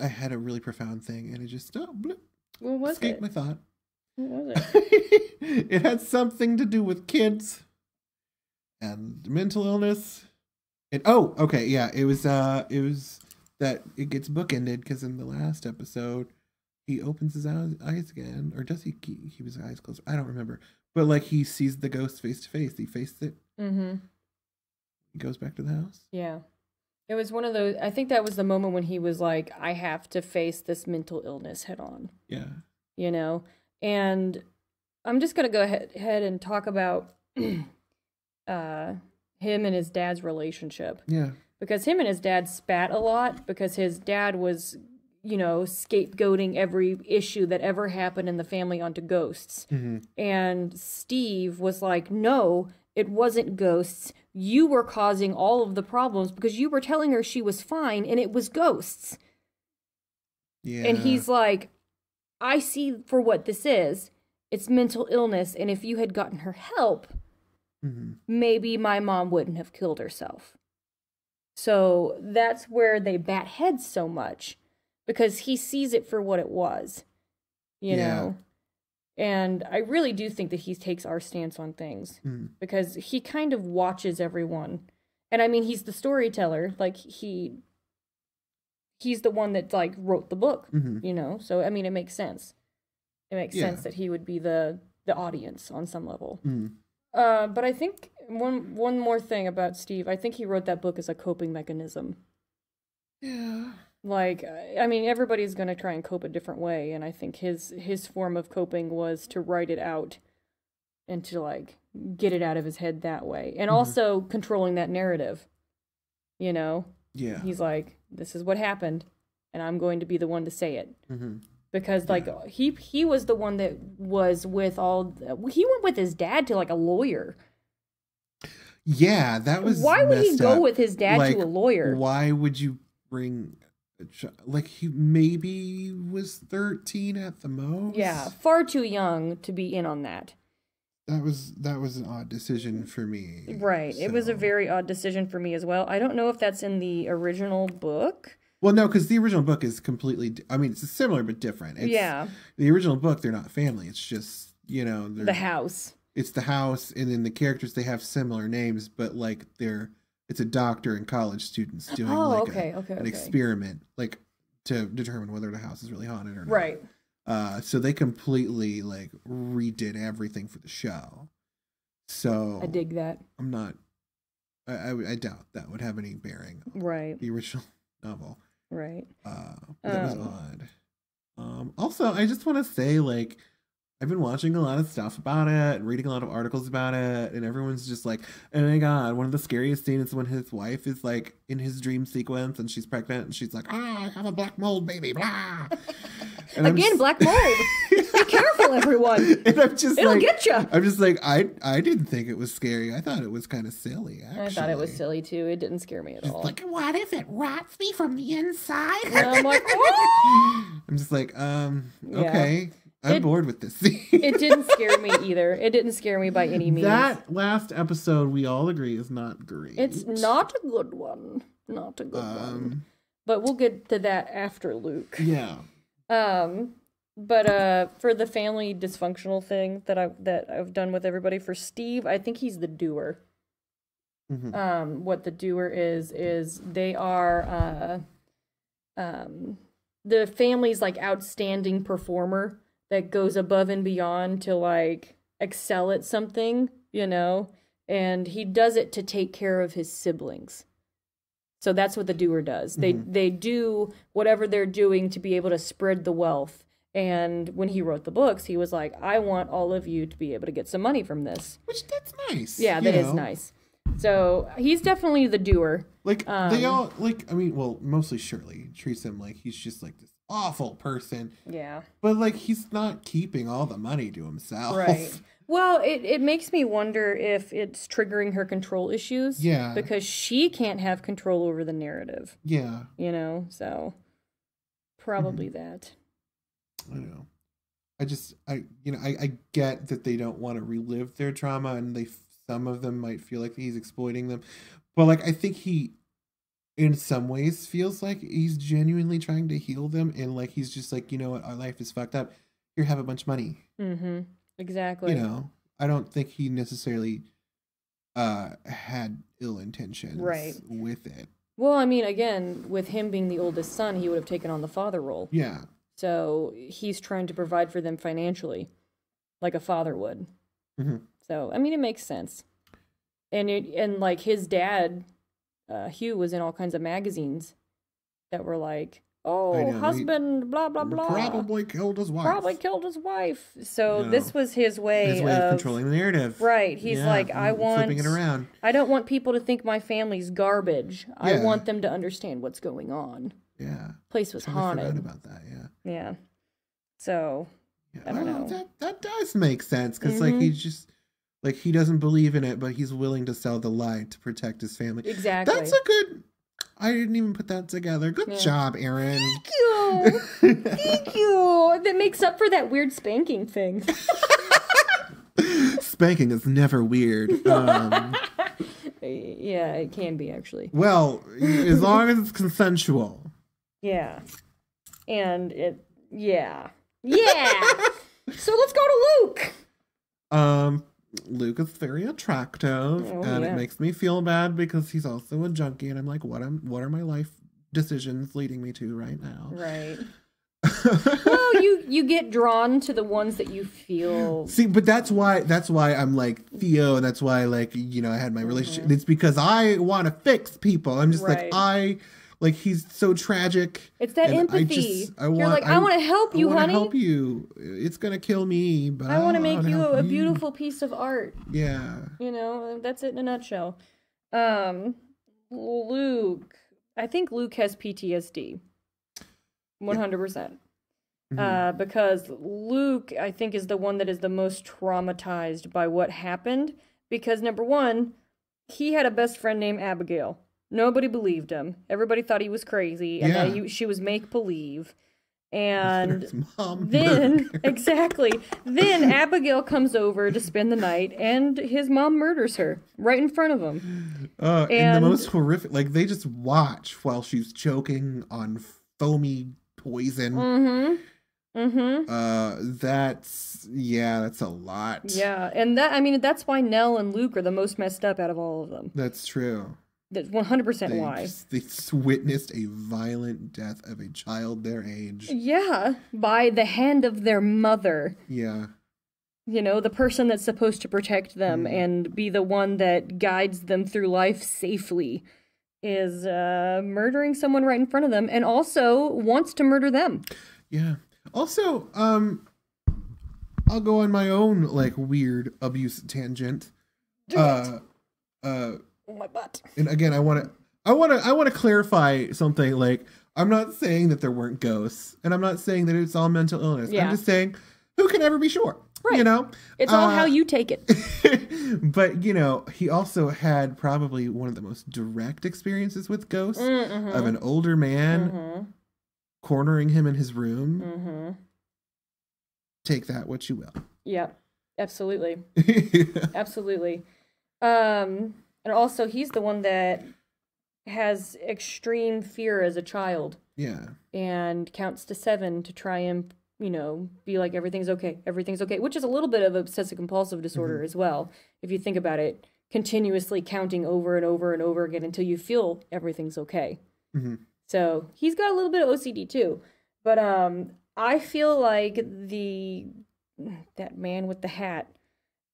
I had a really profound thing, and it just What was escaped it? my thought. What was it? It had something to do with kids and mental illness. And okay, yeah, it was that it gets bookended because in the last episode he opens his eyes again, or does he keep his eyes closed? I don't remember. But like he sees the ghost face to face. He faced it. Mm-hmm. He goes back to the house. Yeah. It was one of those, I think that was the moment when he was like, I have to face this mental illness head on. Yeah. You know? And I'm just going to go ahead and talk about him and his dad's relationship. Yeah. Because him and his dad spat a lot because his dad was, you know, scapegoating every issue that ever happened in the family onto ghosts. Mm-hmm. And Steve was like, no, it wasn't ghosts. You were causing all of the problems because you were telling her she was fine and it was ghosts. Yeah. And he's like, I see for what this is. It's mental illness. And if you had gotten her help, maybe my mom wouldn't have killed herself. So that's where they bat heads so much because he sees it for what it was, you know? And I really do think that he takes our stance on things because he kind of watches everyone. And I mean, he's the storyteller. Like he's the one that like wrote the book, you know? So, I mean, it makes sense. It makes sense that he would be the audience on some level. But I think one more thing about Steve, I think he wrote that book as a coping mechanism. Yeah. Like, I mean, everybody's going to try and cope a different way, and I think his form of coping was to write it out and to, like, get it out of his head that way. And also controlling that narrative, you know? Yeah. He's like, this is what happened, and I'm going to be the one to say it. Because, like, he was the one that was with he went with his dad to, like, a lawyer. Yeah, that was Why would he messed go up. with his dad Like, to a lawyer? Why would you bring like he maybe was 13 at the most? Yeah, far too young to be in on that. That was an odd decision for me. Right. It was a so. very odd decision for me as well. I don't know if that's in the original book. Well, no, because the original book is completely. I mean, it's similar but different. Yeah. The original book, they're not family. It's just The house. It's the house, and then the characters, they have similar names, but like it's a doctor and college students doing an experiment, like to determine whether the house is really haunted or not. Right. So they completely like redid everything for the show. So I dig that. I'm not. I doubt that would have any bearing on Right. the original novel. Right. But that was odd. Also, I just want to say, like, I've been watching a lot of stuff about it and reading a lot of articles about it, and everyone's just like, oh my god, one of the scariest scenes is when his wife is like in his dream sequence and she's pregnant and she's like, I have a black mold baby, blah. And Again, black mold. Be careful, everyone. And I'm just It'll like, get you. I'm just like, I didn't think it was scary. I thought it was kind of silly, actually. I thought it was silly too. It didn't scare me at all. Like, what if it rots me from the inside? And I'm like, oh! I'm just like, okay. I'm bored with this scene. It didn't scare me either. It didn't scare me by any means. That last episode, we all agree, is not great. It's not a good one. Not a good one. But we'll get to that after Luke. Yeah. But for the family dysfunctional thing that I've done with everybody, for Steve, I think he's the doer. What the doer is they are the family's like outstanding performer that goes above and beyond to like excel at something, you know, and he does it to take care of his siblings. So that's what the doer does. They do whatever they're doing to be able to spread the wealth. And when he wrote the books, he was like, I want all of you to be able to get some money from this. Which, that's nice. Yeah, that is nice. So he's definitely the doer. Like they all like. I mean, well, mostly Shirley treats him like he's just like this awful person. Yeah. But like he's not keeping all the money to himself. Right. Well, it makes me wonder if it's triggering her control issues. Yeah. Because she can't have control over the narrative. Yeah. You know, so probably that. I know. I get that they don't want to relive their trauma, and some of them might feel like he's exploiting them, but like I think he, in some ways, feels like he's genuinely trying to heal them, and like he's just like, you know what, our life is fucked up. Here, have a bunch of money. Mm-hmm. Exactly. You know, I don't think he necessarily had ill intentions with it. Well, I mean, again, with him being the oldest son, he would have taken on the father role. Yeah. So he's trying to provide for them financially, like a father would. Mm-hmm. So, I mean, it makes sense. And like his dad, Hugh, was in all kinds of magazines that were like, oh, husband, blah, blah, blah. Probably killed his wife. So this was his way of controlling the narrative. Right. He's like, flipping it around. I don't want people to think my family's garbage. Yeah. I want them to understand what's going on. Yeah. Place was haunted. I forgot about that, yeah. Yeah. So, I don't know. That does make sense, because like he's just, like he doesn't believe in it, but he's willing to sell the lie to protect his family. Exactly. That's a good... I didn't even put that together. Good job, Aaron. Thank you. Thank you. That makes up for that weird spanking thing. Spanking is never weird. Yeah, it can be, actually. Well, as long as it's consensual. Yeah. And it... Yeah. Yeah! So let's go to Luke! Luke is very attractive, and it makes me feel bad because he's also a junkie, and I'm like, what are my life decisions leading me to right now? Right. Well, you get drawn to the ones that you feel. See, but that's why I'm like Theo, and that's why, like, you know, I had my relationship. It's because I want to fix people. I'm just like he's so tragic. It's that empathy. I want to help you, honey. I want to help you. It's gonna kill me, but I want to make you a beautiful piece of art. Yeah. You know, that's it in a nutshell. Luke. I think Luke has PTSD. 100%. Because Luke, I think, is the one that is the most traumatized by what happened. Because, number one, he had a best friend named Abigail. Nobody believed him. Everybody thought he was crazy, and that she was make-believe. And then, then Abigail comes over to spend the night, and his mom murders her right in front of him. And the most horrific, like, they just watch while she's choking on foamy poison. That's a lot. Yeah, and that's why Nell and Luke are the most messed up out of all of them. That's true. That's 100% why. They witnessed a violent death of a child their age. Yeah, by the hand of their mother. Yeah. You know, the person that's supposed to protect them and be the one that guides them through life safely is murdering someone right in front of them, and also wants to murder them. Yeah. Also, I'll go on my own, like, weird abuse tangent. Oh, my butt. And again, I want to clarify something. Like, I'm not saying that there weren't ghosts, and I'm not saying that it's all mental illness. Yeah. I'm just saying, who can ever be sure? Right. You know, it's all how you take it. But you know, he also had probably one of the most direct experiences with ghosts of an older man cornering him in his room. Take that what you will. Yeah, absolutely. Absolutely. And also, he's the one that has extreme fear as a child. Yeah. And counts to 7 to try and, you know, be like, everything's okay, which is a little bit of obsessive-compulsive disorder as well, if you think about it, continuously counting over and over and over again until you feel everything's okay. So, he's got a little bit of OCD, too. But I feel like that man with the hat,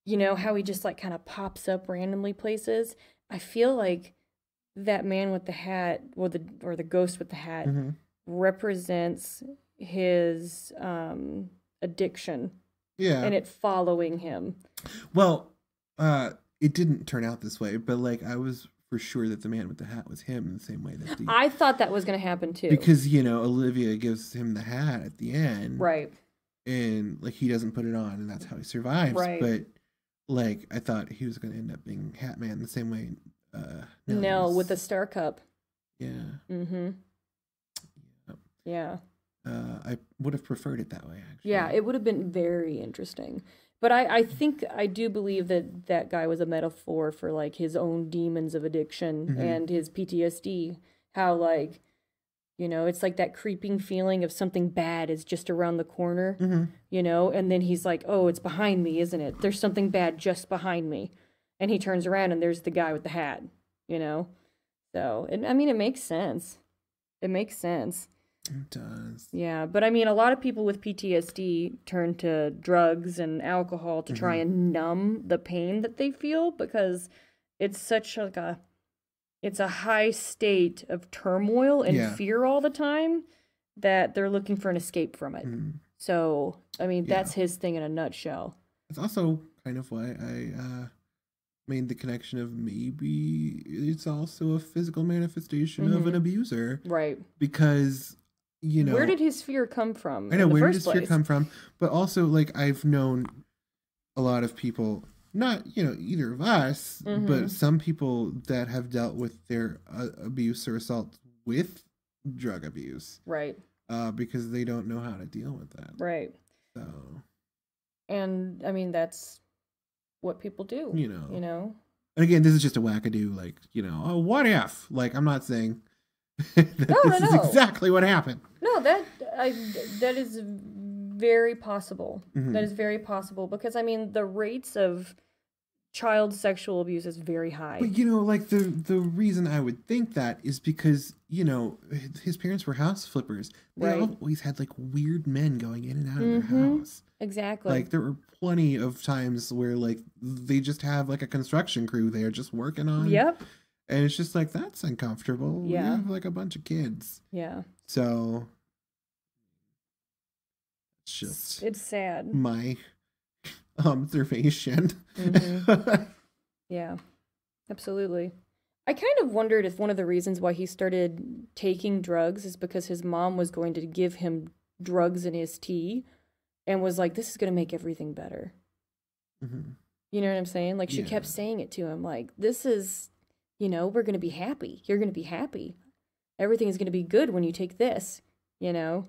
you know, how he just, like, kind of pops up randomly places. I feel like that man with the hat, or the ghost with the hat, represents his addiction. Yeah. And it following him. Well, it didn't turn out this way, but like I was for sure that the man with the hat was him in the same way that the I thought that was going to happen too. because Olivia gives him the hat at the end, Right. and like he doesn't put it on, and that's how he survives. Right. But like I thought he was going to end up being Hat Man the same way. No, with the Star Cup. Yeah. Mm-hmm. Yeah. I would have preferred it that way, actually. Yeah, it would have been very interesting. But I think I do believe that that guy was a metaphor for like his own demons of addiction and his PTSD. How like, it's like that creeping feeling of something bad is just around the corner, and then he's like, oh, it's behind me, isn't it? There's something bad just behind me. And he turns around and there's the guy with the hat, So, I mean, it makes sense. It makes sense. It does. Yeah, but I mean, a lot of people with PTSD turn to drugs and alcohol to try and numb the pain that they feel because it's such like it's a high state of turmoil and fear all the time that they're looking for an escape from it. So, I mean, that's his thing in a nutshell. It's also kind of why I made the connection of maybe it's also a physical manifestation of an abuser. Right. Because where did his fear come from? I know, where did his fear come from? But also, like, I've known a lot of people, not, either of us, but some people that have dealt with their abuse or assault with drug abuse. Right. Because they don't know how to deal with that. Right. So. And, I mean, that's what people do. And again, this is just a wackadoo, like, oh, what if? Like, I'm not saying this is exactly what happened. No, that is very possible. That is very possible because I mean the rates of child sexual abuse is very high. But like the reason I would think that is because his parents were house flippers. They always had like weird men going in and out of their house. Exactly. Like there were plenty of times where like they just have like a construction crew there just working on. Yep. And it's just like, that's uncomfortable. Yeah. You have like a bunch of kids. Yeah. So it's sad. My observation. Yeah. Absolutely. I kind of wondered if one of the reasons why he started taking drugs is because his mom was going to give him drugs in his tea and was like, this is going to make everything better. You know what I'm saying? Like she kept saying it to him like, this is... we're going to be happy. You're going to be happy. Everything is going to be good when you take this, Yeah,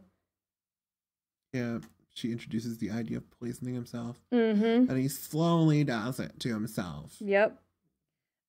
she introduces the idea of poisoning himself. And he slowly does it to himself. Yep.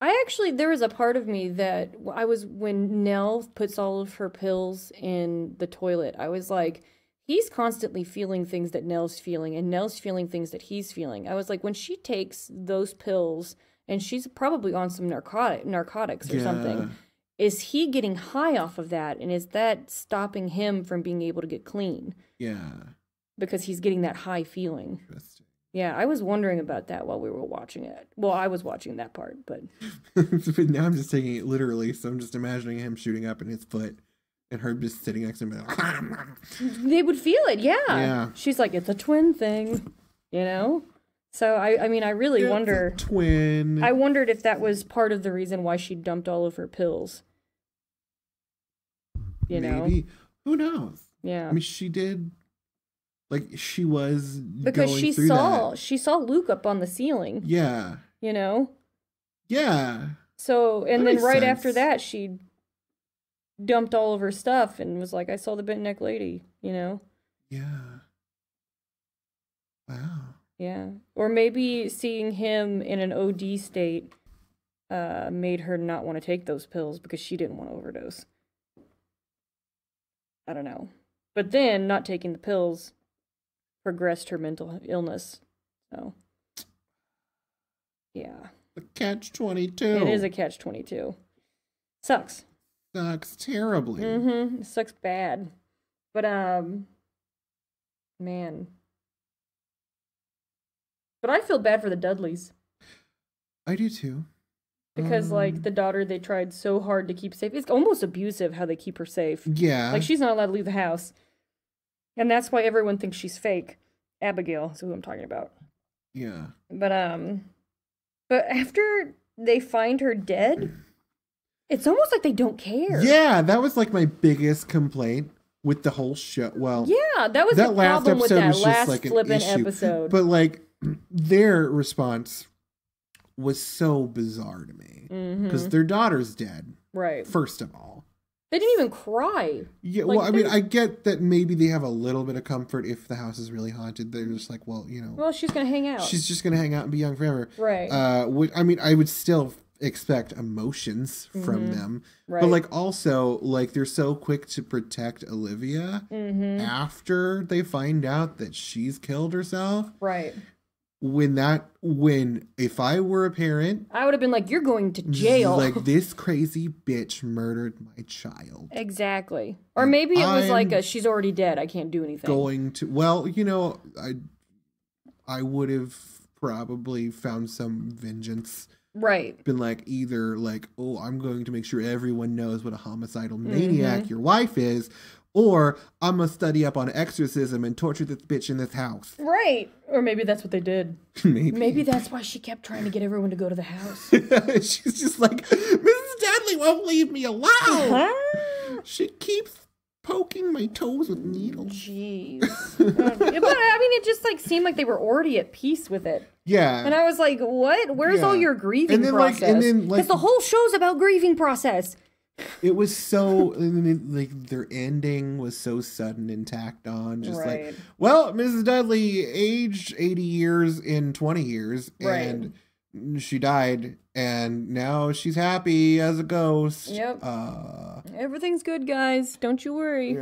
There was a part of me that when Nell puts all of her pills in the toilet, I was like, he's constantly feeling things that Nell's feeling, and Nell's feeling things that he's feeling. I was like, when she takes those pills... and she's probably on some narcotics or something. Is he getting high off of that? And is that stopping him from being able to get clean? Yeah. Because he's getting that high feeling. Interesting. Yeah, I was wondering about that while we were watching it. Well, I was watching that part, but... But now I'm just taking it literally, so I'm just imagining him shooting up in his foot and her just sitting next to him. They would feel it, yeah. Yeah. She's like, it's a twin thing, So, I mean, I really wonder... twin. I wondered if that was part of the reason why she dumped all of her pills. Maybe. Who knows? Yeah. I mean, she did... Like, she was because going she through saw that. She saw Luke up on the ceiling. Yeah. Yeah. So, and That then makes right sense. after that, she dumped all of her stuff and was like, I saw the bent neck lady, Yeah. Wow. Yeah. Or maybe seeing him in an OD state made her not want to take those pills because she didn't want to overdose. I don't know. But then not taking the pills progressed her mental illness. So, yeah. The catch-22. It is a catch-22. Sucks. Sucks terribly. It sucks bad. But, man. But I feel bad for the Dudleys. I do too. Because, like, the daughter they tried so hard to keep safe. It's almost abusive how they keep her safe. Yeah. Like, she's not allowed to leave the house. And that's why everyone thinks she's fake. Abigail is who I'm talking about. Yeah. But But after they find her dead, it's almost like they don't care. Yeah, that was like my biggest complaint with the whole show. Well, Yeah, that was the problem with that last flippin' episode. But like their response was so bizarre to me because their daughter's dead. Right. First of all, they didn't even cry. Yeah, Like, well, I mean, I get that maybe they have a little bit of comfort if the house is really haunted. They're just like, well, you know, Well, she's gonna hang out. she's just gonna hang out and be young forever. Right. I mean, I would still expect emotions from them, Right. but like also like they're so quick to protect Olivia after they find out that she's killed herself. Right. When if I were a parent, I would have been like, "You're going to jail." like this crazy bitch murdered my child. Exactly. Or maybe it was like she's already dead. I can't do anything. Going to, well, you know, I would have probably found some vengeance. Right. Been like either like, oh, I'm going to make sure everyone knows what a homicidal maniac your wife is, or I'm gonna study up on exorcism and torture this bitch in this house. Right. Or maybe that's what they did. Maybe that's why she kept trying to get everyone to go to the house. She's just like, Mrs. Dudley won't leave me alone. She keeps poking my toes with needles. Jeez. But I mean, it just like seemed like they were already at peace with it. Yeah. And I was like, what? Where's all your grieving process? Because the whole show's about grieving process. It was so, and then, like, their ending was so sudden and tacked on. Just like, well, Mrs. Dudley aged 80 years in 20 years, and she died, and now she's happy as a ghost. Yep. Everything's good, guys. Don't you worry.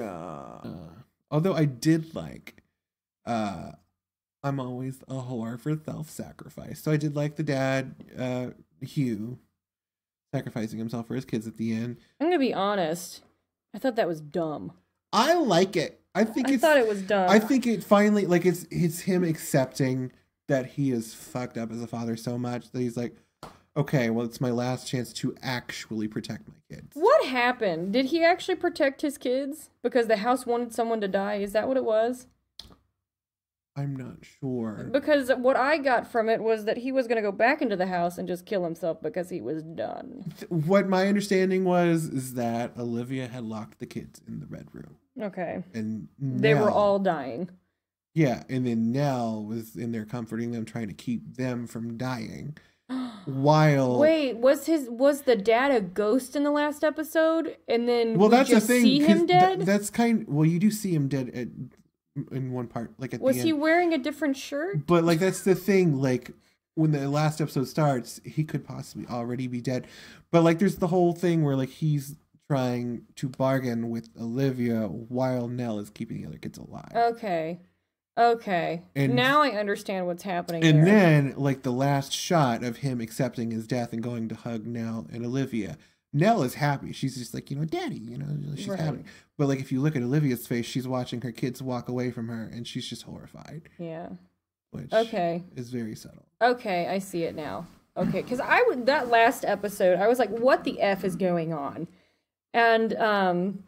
Although I did like, I'm always a whore for self-sacrifice. So I did like the dad, Hugh, sacrificing himself for his kids at the end. I'm gonna be honest. I thought that was dumb. I like it. I thought it was dumb. I think it finally, like, it's him accepting that he is fucked up as a father so much that he's like, okay, well, it's my last chance to actually protect my kids. What happened? Did he actually protect his kids? Because the house wanted someone to die? Is that what it was? I'm not sure. Because what I got from it was that he was going to go back into the house and just kill himself because he was done. What my understanding was is that Olivia had locked the kids in the red room. Okay. And they were all dying. Yeah, and then Nell was in there comforting them, trying to keep them from dying. While wait, was the dad a ghost in the last episode? And then that's just the thing. See him dead? That's you do see him dead in one part, like at the end. Was he wearing a different shirt? But like that's the thing. Like when the last episode starts, he could possibly already be dead. But like there's the whole thing where like he's trying to bargain with Olivia while Nell is keeping the other kids alive. Okay. And now I understand what's happening. And then, like, the last shot of him accepting his death and going to hug Nell and Olivia. Nell is happy. She's just like, Daddy, she's happy. But, like, if you look at Olivia's face, she's watching her kids walk away from her, and she's just horrified. Yeah. Which is very subtle. Okay, I see it now. Okay, because that last episode, I was like, what the F is going on? And,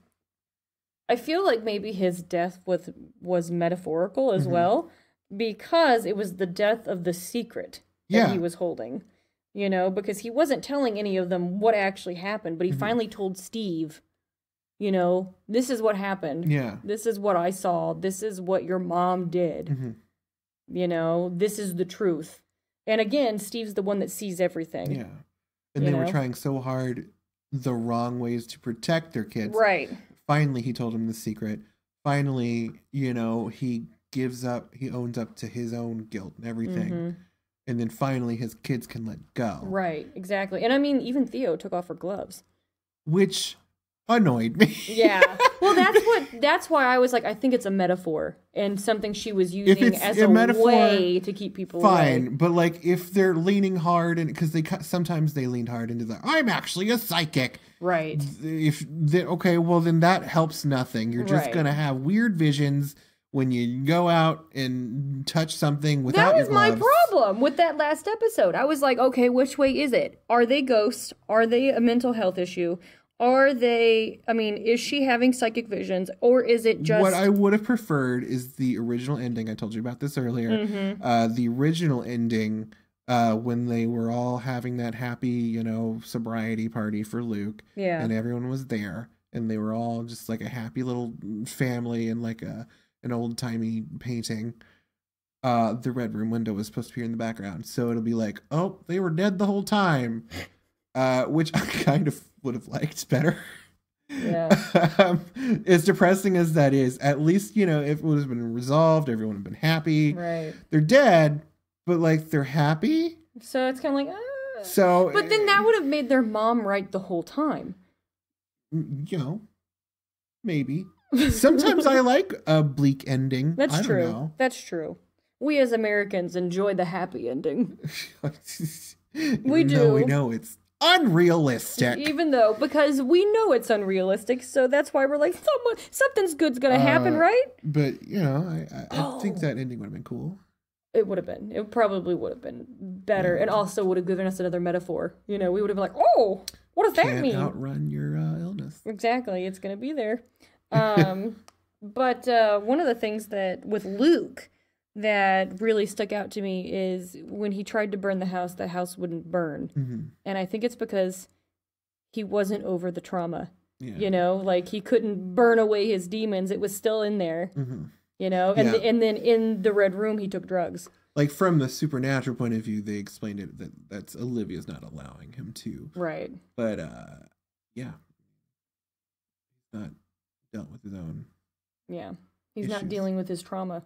I feel like maybe his death was metaphorical as well, because it was the death of the secret that he was holding, because he wasn't telling any of them what actually happened, but he finally told Steve, this is what happened. Yeah. This is what I saw. This is what your mom did. This is the truth. And again, Steve's the one that sees everything. Yeah. And they were trying so hard the wrong ways to protect their kids. Right. Finally, he told him the secret. Finally, he gives up, he owns up to his own guilt and everything. And then finally, his kids can let go. Right, exactly. And I mean, even Theo took off her gloves. Which annoyed me. Yeah. Well, that's why I was like, I think it's a metaphor and something she was using as a metaphor, way to keep people fine, away. But like if they're leaning hard, and because sometimes they leaned hard into I'm actually a psychic. Right. Then that helps nothing. You're just gonna have weird visions when you go out and touch something without your gloves. That was my problem with that last episode. I was like, okay, which way is it? Are they ghosts? Are they a mental health issue? Is she having psychic visions, or is it just... What I would have preferred is the original ending. I told you about this earlier. The original ending when they were all having that happy, sobriety party for Luke. Yeah. And everyone was there, and they were all just like a happy little family in like an old timey painting. The Red Room window was supposed to appear in the background, so it'll be like, oh, they were dead the whole time, which I kind of would have liked better. Yeah. As depressing as that is, at least, if it would have been resolved, everyone would have been happy. Right. They're dead, but like they're happy. So it's kind of like, ah. So, but then that would have made their mom right the whole time. Maybe. Sometimes I like a bleak ending. That's I true. Don't know. That's true. We as Americans enjoy the happy ending. We do. We know it's unrealistic. Even though, because we know it's unrealistic, so that's why we're like, something's good's gonna happen, right? But, I think that ending would have been cool. It would have been. It probably would have been better, and also would have given us another metaphor. We would have been like, oh, what does that mean? Can't outrun your illness. Exactly, it's gonna be there. But one of the things that, with Luke, that really stuck out to me is when he tried to burn the house wouldn't burn. Mm-hmm. And I think it's because he wasn't over the trauma. Yeah. Like he couldn't burn away his demons. It was still in there. Mm-hmm. And then in the Red Room, he took drugs. Like from the supernatural point of view, they explained it that's Olivia's not allowing him to. Right. But, yeah. He's not dealt with his own. Yeah. He's issues. not dealing with his trauma.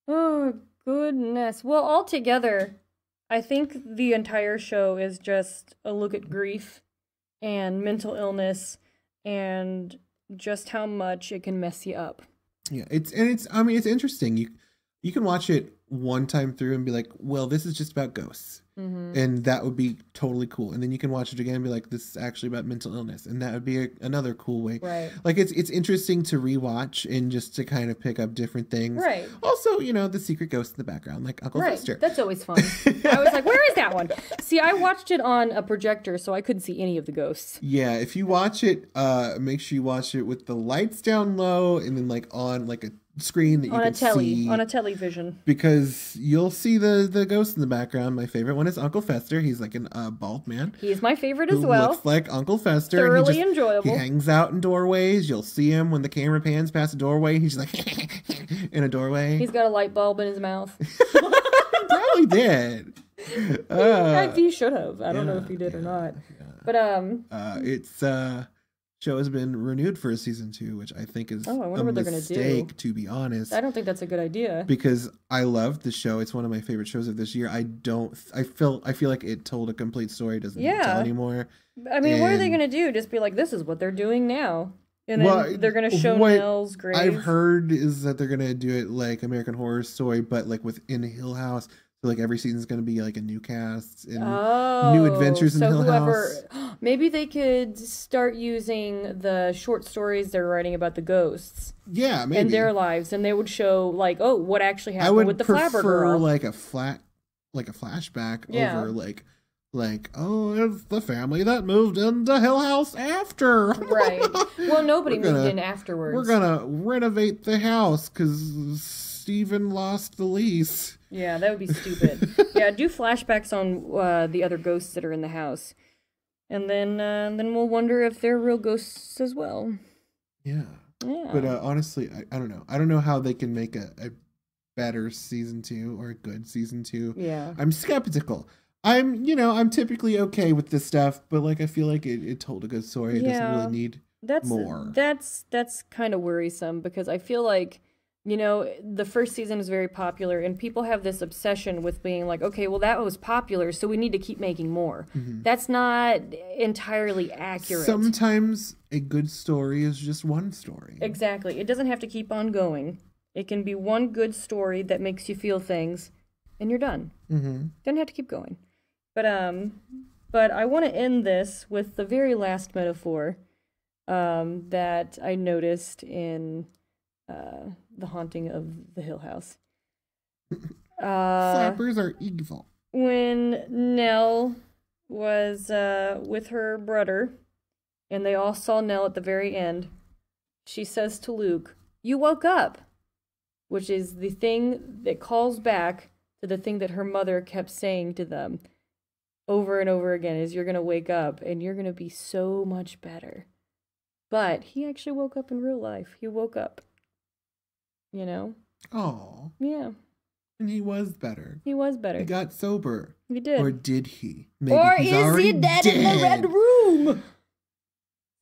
Oh, goodness. Well, altogether, I think the entire show is just a look at grief and mental illness and just how much it can mess you up. Yeah, it's interesting. You can watch it one time through and be like, well, this is just about ghosts. Mm-hmm. And that would be totally cool. And then you can watch it again and be like, this is actually about mental illness. And that would be another cool way. Right. Like, it's interesting to rewatch and just to kind of pick up different things. Right. Also, the secret ghost in the background, like Uncle Fester. That's always fun. I was like, where is that one? See, I watched it on a projector, so I couldn't see any of the ghosts. Yeah, if you watch it, make sure you watch it with the lights down low and then like on like a screen that you can see. On a television. Because you'll see the ghost in the background. My favorite one is Uncle Fester. He's like a bald man. He's my favorite as who well. Looks like Uncle Fester. Thoroughly enjoyable. He hangs out in doorways. You'll see him when the camera pans past a doorway. He's just like in a doorway. He's got a light bulb in his mouth. He probably did. He should have. I don't know if he did or not. Yeah. But it's show has been renewed for a season 2, which I think is I wonder what they're gonna do. To be honest. I don't think that's a good idea. Because I loved the show. It's one of my favorite shows of this year. I feel like it told a complete story. It doesn't need to tell anymore. I mean, what are they gonna do? Just be like, this is what they're doing now. And then they're gonna show Nell's grave. I've heard is that they're gonna do it like American Horror Story, but like within Hill House. So like every season's gonna be like a new cast and new adventures in Hill House. Maybe they could start using the short stories they're writing about the ghosts. Yeah, maybe. And their lives, and they would show like, oh, what actually happened with the Flapper Girl. I would prefer like a flashback over like it's the family that moved into Hill House after. Right. Well, nobody moved in afterwards. We're gonna renovate the house because Steven lost the lease. Yeah, that would be stupid. Yeah, do flashbacks on the other ghosts that are in the house. And then we'll wonder if they're real ghosts as well. Yeah. But honestly, I don't know. I don't know how they can make a better season 2 or a good season 2. Yeah. I'm skeptical. I'm typically okay with this stuff, but like I feel like it told a good story. It doesn't really need more. That's kind of worrisome because I feel like the first season is very popular and people have this obsession with being like, okay, well, that was popular, so we need to keep making more. Mm-hmm. That's not entirely accurate. Sometimes a good story is just one story. Exactly. It doesn't have to keep on going. It can be one good story that makes you feel things and you're done. Mm-hmm. Don't have to keep going. But I want to end this with the very last metaphor that I noticed in The Haunting of the Hill House. Flappers are evil. When Nell was with her brother, and they all saw Nell at the very end, she says to Luke, "You woke up," which is the thing that calls back to the thing that her mother kept saying to them over and over again is, you're going to wake up and you're going to be so much better. But he actually woke up in real life. He woke up. You know? Oh. Yeah. And he was better. He was better. He got sober. He did. Or did he? Maybe or he's is already he dead in the dead. red room?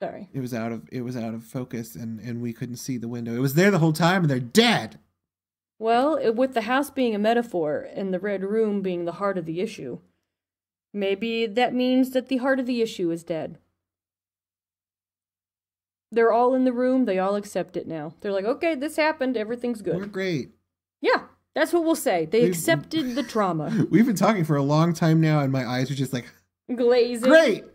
Sorry. It was out of focus and we couldn't see the window. It was there the whole time and they're dead. Well, with the house being a metaphor and the red room being the heart of the issue, maybe that means that the heart of the issue is dead. They're all in the room. They all accept it now. They're like, okay, this happened. Everything's good. We're great. Yeah, that's what we'll say. They accepted the trauma. We've been talking for a long time now and my eyes are just like, glazing. great.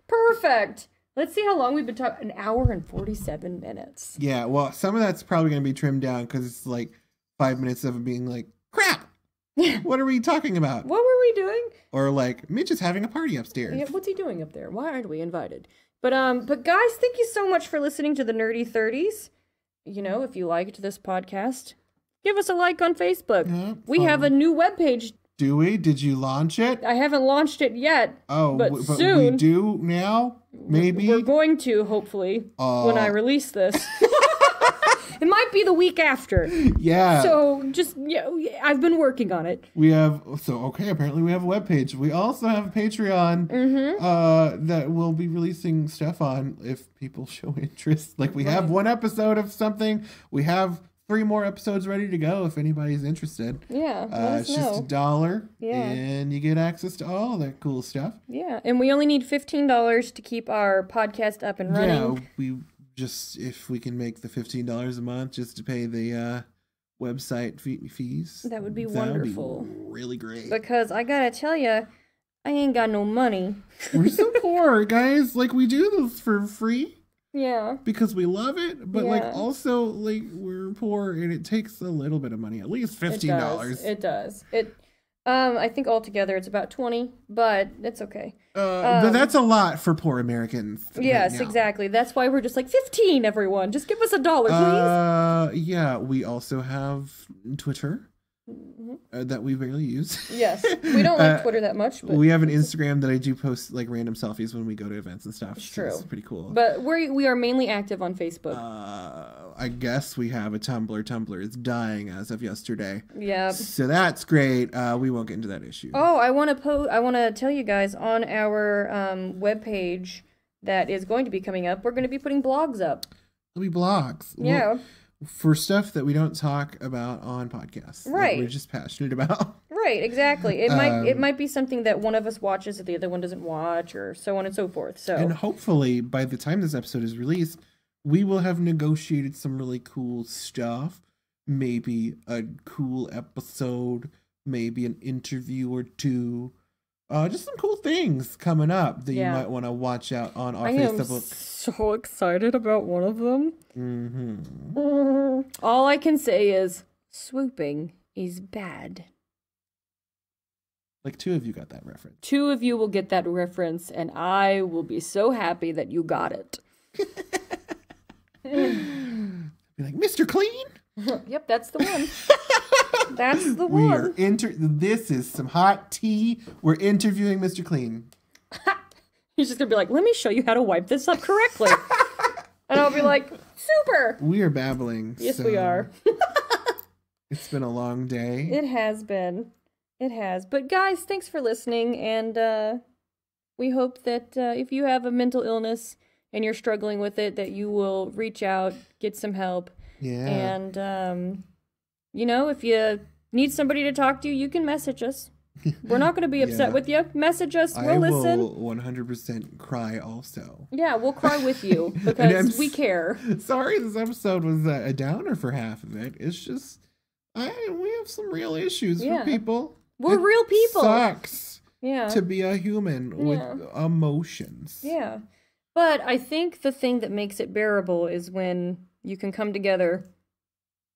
Perfect. Let's see how long we've been talking. An hour and 47 minutes. Yeah, well, some of that's probably going to be trimmed down because it's like 5 minutes of it being like, crap. What are we talking about? What were we doing? Or like, Mitch is having a party upstairs. Yeah, what's he doing up there? Why aren't we invited? But guys, thank you so much for listening to the Nerdy 30s. You know, if you liked this podcast, give us a like on Facebook. Yeah, we have a new webpage. Do we? Did you launch it? I haven't launched it yet. Oh, but but soon we do now? Maybe? we're going to, hopefully, when I release this. It might be the week after. Yeah. So just, yeah, I've been working on it. Apparently we have a webpage. We also have a Patreon that we'll be releasing stuff on if people show interest. Like we have one episode of something. We have 3 more episodes ready to go if anybody's interested. Yeah, let us it's know. just $1. Yeah. And you get access to all that cool stuff. Yeah, and we only need $15 to keep our podcast up and running. Yeah, we just, if we can make the $15 a month just to pay the website fees. That would be wonderful. Really great. Because I gotta tell you, I ain't got no money. We're so poor, guys. Like, we do this for free Yeah. because we love it, but like Yeah. also like we're poor and it takes a little bit of money, at least $15. It does. I think altogether it's about 20, but it's okay. But that's a lot for poor Americans. Yes, right now. exactly. That's why we're just like 15, everyone. Just give us $1, please. Yeah, we also have Twitter that we barely use. Yes. We don't like Twitter that much, but We have an Instagram that I do post like random selfies when we go to events and stuff. It's so true. It's pretty cool. but we are mainly active on Facebook. I guess we have a Tumblr. Tumblr is dying as of yesterday. Yeah. So that's great. We won't get into that issue. Oh, I want to tell you guys on our webpage that is going to be coming up, we're going to be putting blogs up. There'll be blogs. Yeah. For stuff that we don't talk about on podcasts. Right. That we're just passionate about. Right, exactly. It might be something that one of us watches that the other one doesn't watch, or so on and so forth. So And hopefully, by the time this episode is released, we will have negotiated some really cool stuff. Maybe a cool episode, maybe an interview or two. Just some cool things coming up that you might want to watch out on our I am Facebook. so excited about one of them. Mm-hmm. All I can say is swooping is bad. Like 2 of you got that reference. 2 of you will get that reference, and I will be so happy that you got it. Be like, Mr. Clean? Yep, that's the one. That's the We one. are this is some hot tea. We're interviewing Mr. Clean. He's just gonna be like, let me show you how to wipe this up correctly. And I'll be like, super. We are babbling. Yes, so we are. It's been a long day. It has been. It has. But guys, thanks for listening. And we hope that if you have a mental illness and you're struggling with it, that you will reach out, get some help. Yeah. And, you know, if you need somebody to talk to, you can message us. We're not going to be upset with you. Message us. We'll listen. I will 100% cry also. Yeah, we'll cry with you because we care. Sorry this episode was a downer for half of it. It's just, we have some real issues for people. We're real people. Sucks Yeah. to be a human with emotions. Yeah. But I think the thing that makes it bearable is when you can come together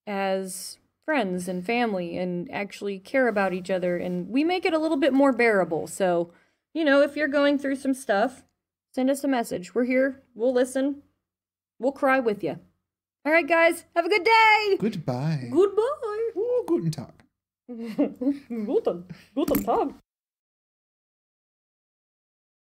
as friends and family and actually care about each other, and we make it a little bit more bearable. So, you know, if you're going through some stuff, send us a message. We're here. We'll listen. We'll cry with you. All right, guys. Have a good day. Goodbye. Goodbye. Ooh, guten Tag. Guten Tag.